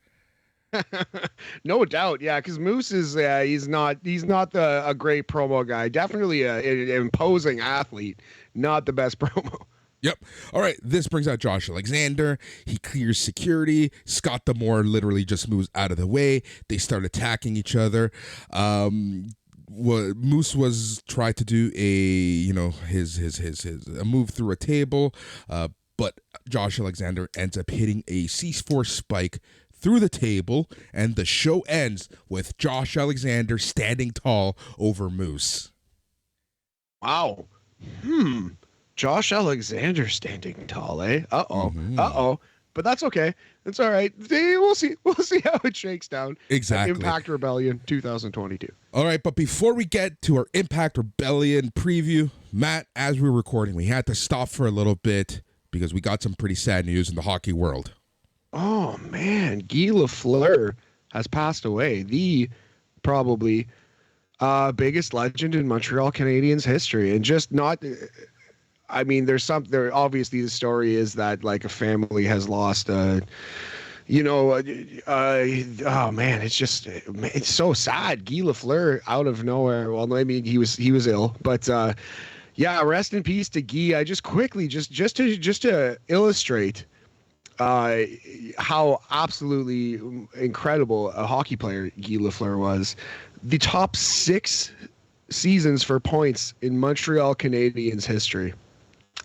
No doubt, yeah, because Moose is he's not a great promo guy. Definitely an imposing athlete. Not the best promo. Yep. All right. This brings out Josh Alexander. He clears security. Scott D'Amore literally just moves out of the way. They start attacking each other. Moose was tried to do a move through a table, but Josh Alexander ends up hitting a C4 spike through the table, and the show ends with Josh Alexander standing tall over Moose. Wow. Josh Alexander standing tall, eh? Uh-oh. But that's okay. It's all right. We'll see. We'll see how it shakes down. Exactly. Impact Rebellion 2022. All right, but before we get to our Impact Rebellion preview, Matt, as we're recording, we had to stop for a little bit because we got some pretty sad news in the hockey world. Oh, man. Guy Lafleur has passed away. The probably biggest legend in Montreal Canadiens history. And just not... I mean, obviously the story is that like a family has lost, oh man, it's so sad. Guy Lafleur out of nowhere. Well, I mean, he was ill, but, yeah, rest in peace to Guy. I just quickly, just to illustrate, how absolutely incredible a hockey player Guy Lafleur was. The top 6 seasons for points in Montreal Canadiens history.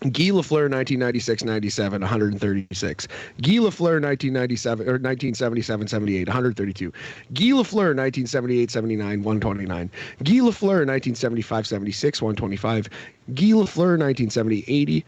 Guy Lafleur 1996-97 136. Guy Lafleur 1977-78 132. Guy Lafleur 1978-79 129. Guy Lafleur 1975-76 125. Guy Lafleur 1970-80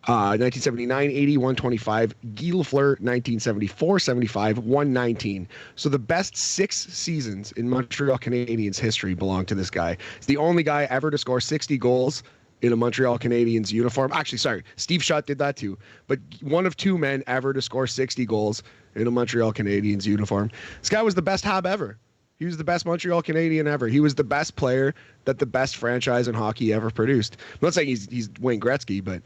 1979-80 125. Guy Lafleur 1974-75 119. So the best 6 seasons in Montreal Canadiens history belong to this guy. He's the only guy ever to score 60 goals in a Montreal Canadiens uniform. Actually, sorry, Steve Shutt did that too. But one of 2 men ever to score 60 goals in a Montreal Canadiens uniform. This guy was the best Hab ever. He was the best Montreal Canadian ever. He was the best player that the best franchise in hockey ever produced. I'm not saying he's Wayne Gretzky, but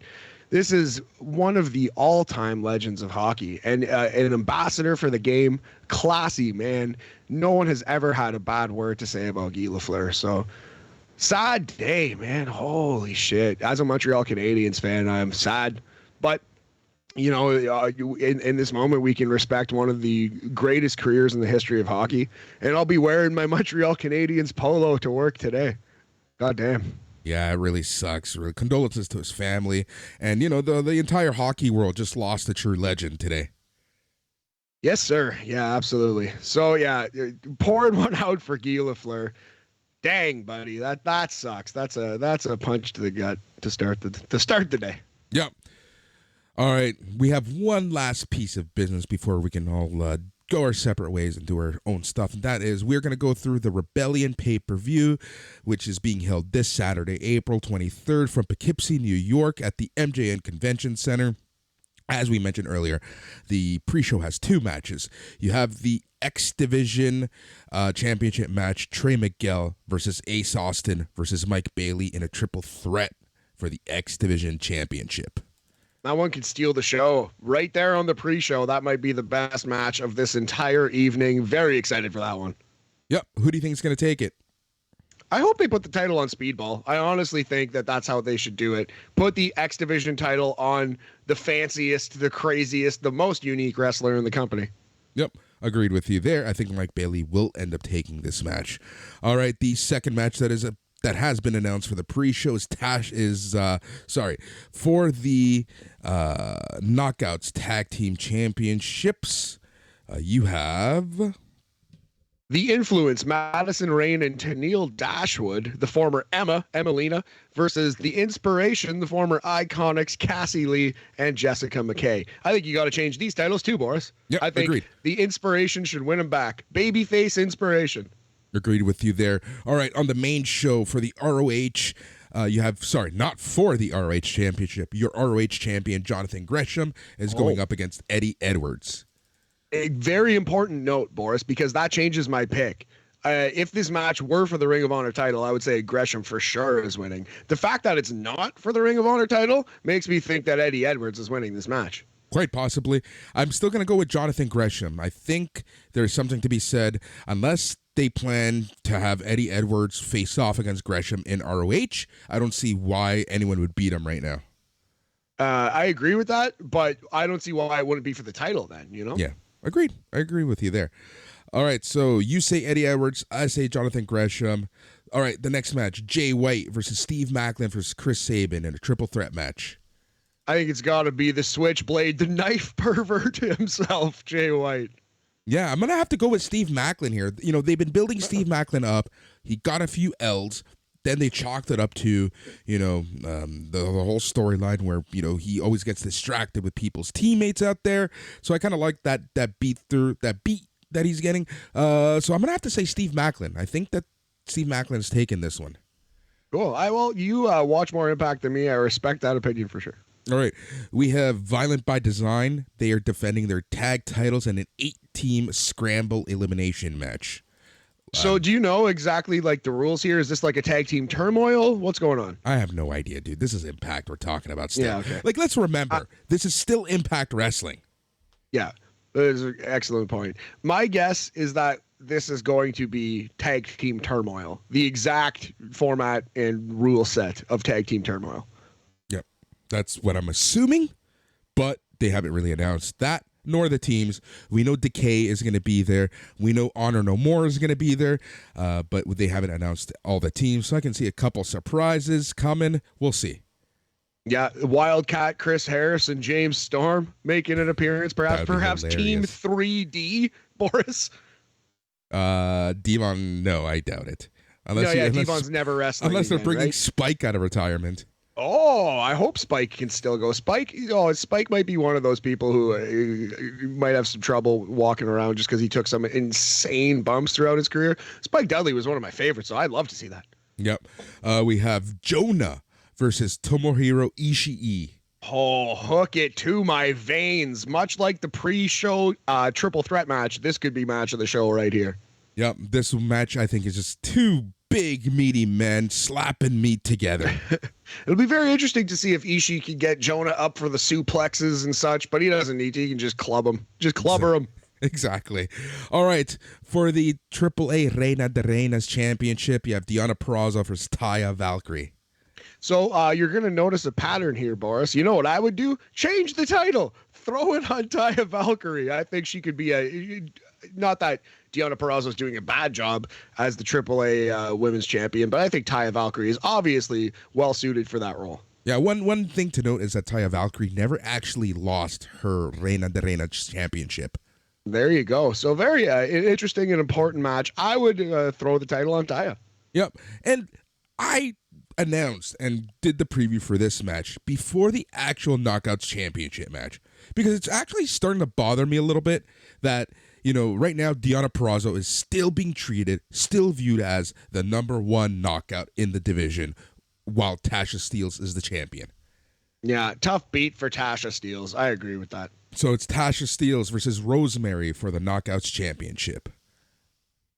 this is one of the all-time legends of hockey and an ambassador for the game. Classy, man. No one has ever had a bad word to say about Guy Lafleur. So sad day, man. Holy shit. As a Montreal Canadiens fan, I'm sad. But, in this moment, we can respect one of the greatest careers in the history of hockey. And I'll be wearing my Montreal Canadiens polo to work today. God damn. Yeah, it really sucks. Really, condolences to his family. And, the entire hockey world just lost a true legend today. Yes, sir. Yeah, absolutely. So, yeah, pouring one out for Guy Lafleur. Dang, buddy, that sucks. That's a punch to the gut to start the day. Yep. All right, we have one last piece of business before we can all go our separate ways and do our own stuff, and that is we're going to go through the Rebellion pay-per-view, which is being held this Saturday, April 23rd, from Poughkeepsie, New York, at the MJN Convention Center. As we mentioned earlier, the pre-show has 2 matches. You have the X Division championship match, Trey Miguel versus Ace Austin versus Mike Bailey in a triple threat for the X Division championship. That one could steal the show right there on the pre-show. That might be the best match of this entire evening. Very excited for that one. Yep. Who do you think is going to take it? I hope they put the title on Speedball. I honestly think that that's how they should do it. Put the X Division title on the fanciest, the craziest, the most unique wrestler in the company. Yep. Agreed with you there. I think Mike Bailey will end up taking this match. All right. The second match that has been announced for the pre-show is for the Knockouts Tag Team Championships. You have The Influence, Madison Rain and Tennille Dashwood, the former Emelina, versus The Inspiration, the former Iconics, Cassie Lee and Jessica McKay. I think you got to change these titles too, Boris. Yep, I think agreed. The Inspiration should win them back. Babyface Inspiration. Agreed with you there. All right, on the main show for the ROH, not for the ROH Championship. Your ROH champion, Jonathan Gresham, is going up against Eddie Edwards. A very important note, Boris, because that changes my pick. If this match were for the Ring of Honor title, I would say Gresham for sure is winning. The fact that it's not for the Ring of Honor title makes me think that Eddie Edwards is winning this match. Quite possibly. I'm still going to go with Jonathan Gresham. I think there's something to be said, unless they plan to have Eddie Edwards face off against Gresham in ROH. I don't see why anyone would beat him right now. I agree with that, but I don't see why it wouldn't be for the title then, you know? Yeah, agreed. I agree with you there. All right, so you say Eddie Edwards, I say Jonathan Gresham. All right, the next match, Jay White versus Steve Macklin versus Chris Sabin in a triple threat match. I think it's got to be the Switchblade, the knife pervert himself, Jay White. Yeah, I'm going to have to go with Steve Macklin here. You know, they've been building Steve Macklin up. He got a few L's. Then they chalked it up to, the whole storyline where, he always gets distracted with people's teammates out there. So I kind of like that beat that he's getting. So I'm going to have to say Steve Macklin. I think that Steve Macklin's taken this one. Cool. You watch more Impact than me. I respect that opinion for sure. All right. We have Violent by Design. They are defending their tag titles in an 8-team scramble elimination match. So do you know exactly like the rules here? Is this like a tag team turmoil? What's going on? I have no idea, dude. This is Impact we're talking about still. Yeah, okay. Like, let's remember, this is still Impact Wrestling. Yeah, that is an excellent point. My guess is that this is going to be tag team turmoil, the exact format and rule set of tag team turmoil. Yep. That's what I'm assuming, but they haven't really announced that, nor the teams. We know Decay is going to be there. We know Honor No More is going to be there, but they haven't announced all the teams, so I can see a couple surprises coming. We'll see. Yeah, Wildcat, Chris Harris, and James Storm making an appearance, perhaps Team 3D, Boris. Devon, no, I doubt it. Devon's never wrestling unless they're again, bringing right? Spike out of retirement. Oh, I hope Spike can still go. Spike might be one of those people who might have some trouble walking around just because he took some insane bumps throughout his career. Spike Dudley was one of my favorites, so I'd love to see that. Yep. We have Jonah versus Tomohiro Ishii. Oh, hook it to my veins. Much like the pre-show triple threat match, this could be match of the show right here. Yep. This match, I think, is just two big, meaty men slapping meat together. It'll be very interesting to see if Ishii can get Jonah up for the suplexes and such, but he doesn't need to. He can just club him. Just clubber him. Exactly. All right. For the AAA Reina de Reinas Championship, you have Deonna Purrazzo versus Taya Valkyrie. So you're going to notice a pattern here, Boris. You know what I would do? Change the title. Throw it on Taya Valkyrie. I think she could be not that Deonna Purrazzo is doing a bad job as the AAA women's champion, but I think Taya Valkyrie is obviously well suited for that role. Yeah, one thing to note is that Taya Valkyrie never actually lost her Reina de Reinas championship. There you go. So very interesting and important match. I would throw the title on Taya. Yep. And I announced and did the preview for this match before the actual Knockouts Championship match, because it's actually starting to bother me a little bit that, right now Deonna Purrazzo is still being treated, still viewed as the number one knockout in the division, while Tasha Steelz is the champion. Yeah, tough beat for Tasha Steelz. I agree with that. So it's Tasha Steelz versus Rosemary for the Knockouts Championship.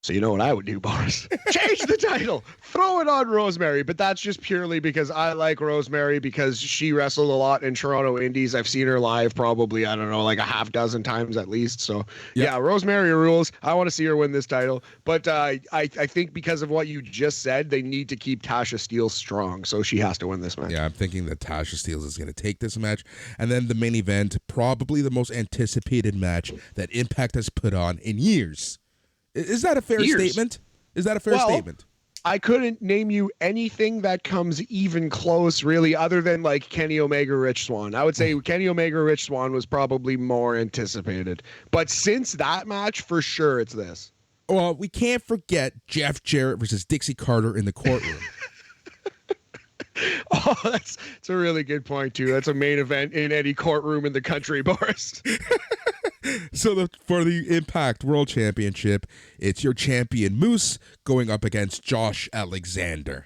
So you know what I would do, Boris? Change the title. Throw it on Rosemary. But that's just purely because I like Rosemary, because she wrestled a lot in Toronto Indies. I've seen her live probably, I don't know, like a half dozen times at least. So, yeah, Rosemary rules. I want to see her win this title. But I think because of what you just said, they need to keep Tasha Steelz strong. So she has to win this match. Yeah, I'm thinking that Tasha Steelz is going to take this match. And then the main event, probably the most anticipated match that Impact has put on in years. Is that a fair statement? Is that a fair statement? I couldn't name you anything that comes even close, really, other than like Kenny Omega, Rich Swann. I would say Kenny Omega, Rich Swann was probably more anticipated. But since that match, for sure, it's this. Well, we can't forget Jeff Jarrett versus Dixie Carter in the courtroom. Oh, that's a really good point, too. That's a main event in any courtroom in the country, Boris. So for the Impact World Championship, it's your champion Moose going up against Josh Alexander.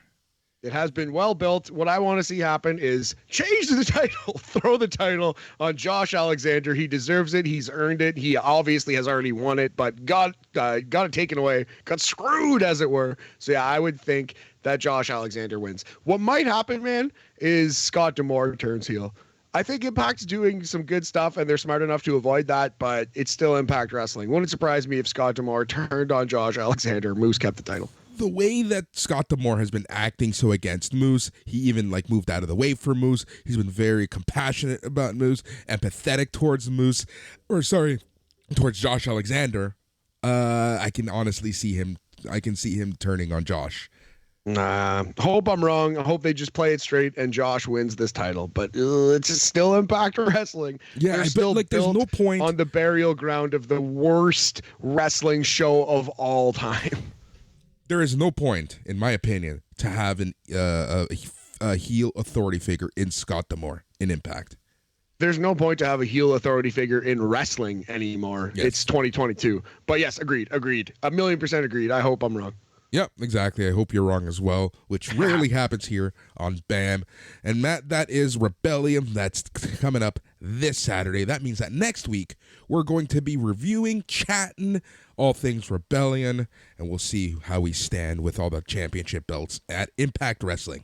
It has been well built. What I want to see happen is change the title. Throw the title on Josh Alexander. He deserves it. He's earned it. He obviously has already won it, but got it taken away. Got screwed, as it were. So, yeah, I would think that Josh Alexander wins. What might happen, man, is Scott D'Amore turns heel. I think Impact's doing some good stuff, and they're smart enough to avoid that, but it's still Impact Wrestling. Wouldn't surprise me if Scott D'Amore turned on Josh Alexander. Moose kept the title. the way that Scott D'Amore has been acting so against Moose, he even like moved out of the way for Moose. He's been very compassionate about Moose, empathetic towards Moose, towards Josh Alexander. I can honestly see him. I can see him turning on Josh. Hope I'm wrong. I hope they just play it straight and Josh wins this title. But it's still Impact Wrestling. Yeah, They're still like there's no point on the burial ground of the worst wrestling show of all time. There is no point, in my opinion, to have a heel authority figure in Scott D'Amore in Impact. There's no point to have a heel authority figure in wrestling anymore. Yes. It's 2022. But yes, agreed. 1,000,000% agreed. I hope I'm wrong. Yep, exactly. I hope you're wrong as well, which rarely happens here on BAM. And Matt, that is Rebellion. That's coming up this Saturday. That means that next week we're going to be reviewing, chatting all things Rebellion, and we'll see how we stand with all the championship belts at Impact Wrestling.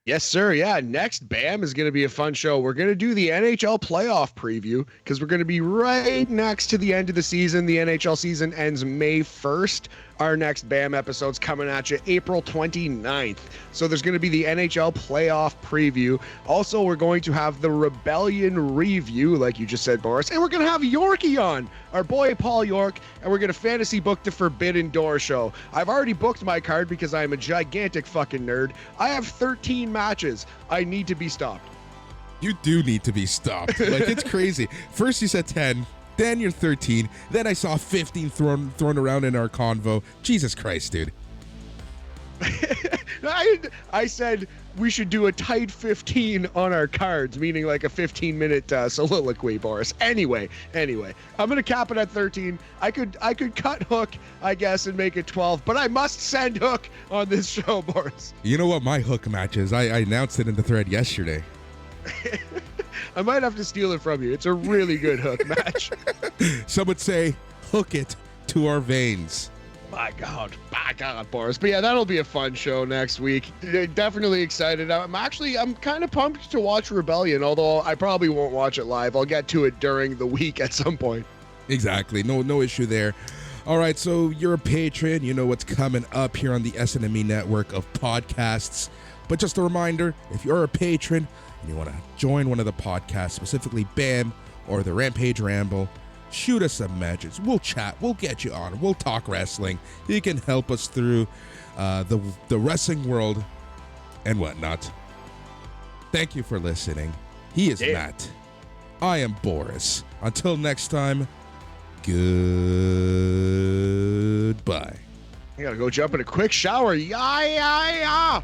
Yes, sir. Yeah, next BAM is going to be a fun show. We're going to do the NHL playoff preview because we're going to be right next to the end of the season. The NHL season ends May 1st. Our next BAM episode's coming at you April 29th. So there's going to be the NHL playoff preview. Also, we're going to have the Rebellion review, like you just said, Boris. And we're going to have Yorkie on, our boy Paul York, and we're going to fantasy book the Forbidden Door show. I've already booked my card because I'm a gigantic fucking nerd. I have 13 matches. I need to be stopped. You do need to be stopped. Like, it's crazy. First you said 10. Then you're 13. Then I saw 15 thrown around in our convo. Jesus Christ, dude. I said we should do a tight 15 on our cards, meaning like a 15-minute soliloquy, Boris. Anyway, I'm gonna cap it at 13. I could cut Hook, I guess, and make it 12, but I must send Hook on this show, Boris. You know what my Hook match is? I announced it in the thread yesterday. I might have to steal it from you. It's a really good Hook match. Some would say, hook it to our veins. My God, Boris. But yeah, that'll be a fun show next week. Definitely excited. I'm kind of pumped to watch Rebellion, although I probably won't watch it live. I'll get to it during the week at some point. Exactly. No issue there. All right, so you're a patron. You know what's coming up here on the SNME network of podcasts. But just a reminder, if you're a patron and you want to join one of the podcasts, specifically BAM or the Rampage Ramble, shoot us some messages. We'll chat. We'll get you on. We'll talk wrestling. You can help us through the wrestling world and whatnot. Thank you for listening. He is Matt. I am Boris. Until next time, goodbye. I gotta go jump in a quick shower. Yeah.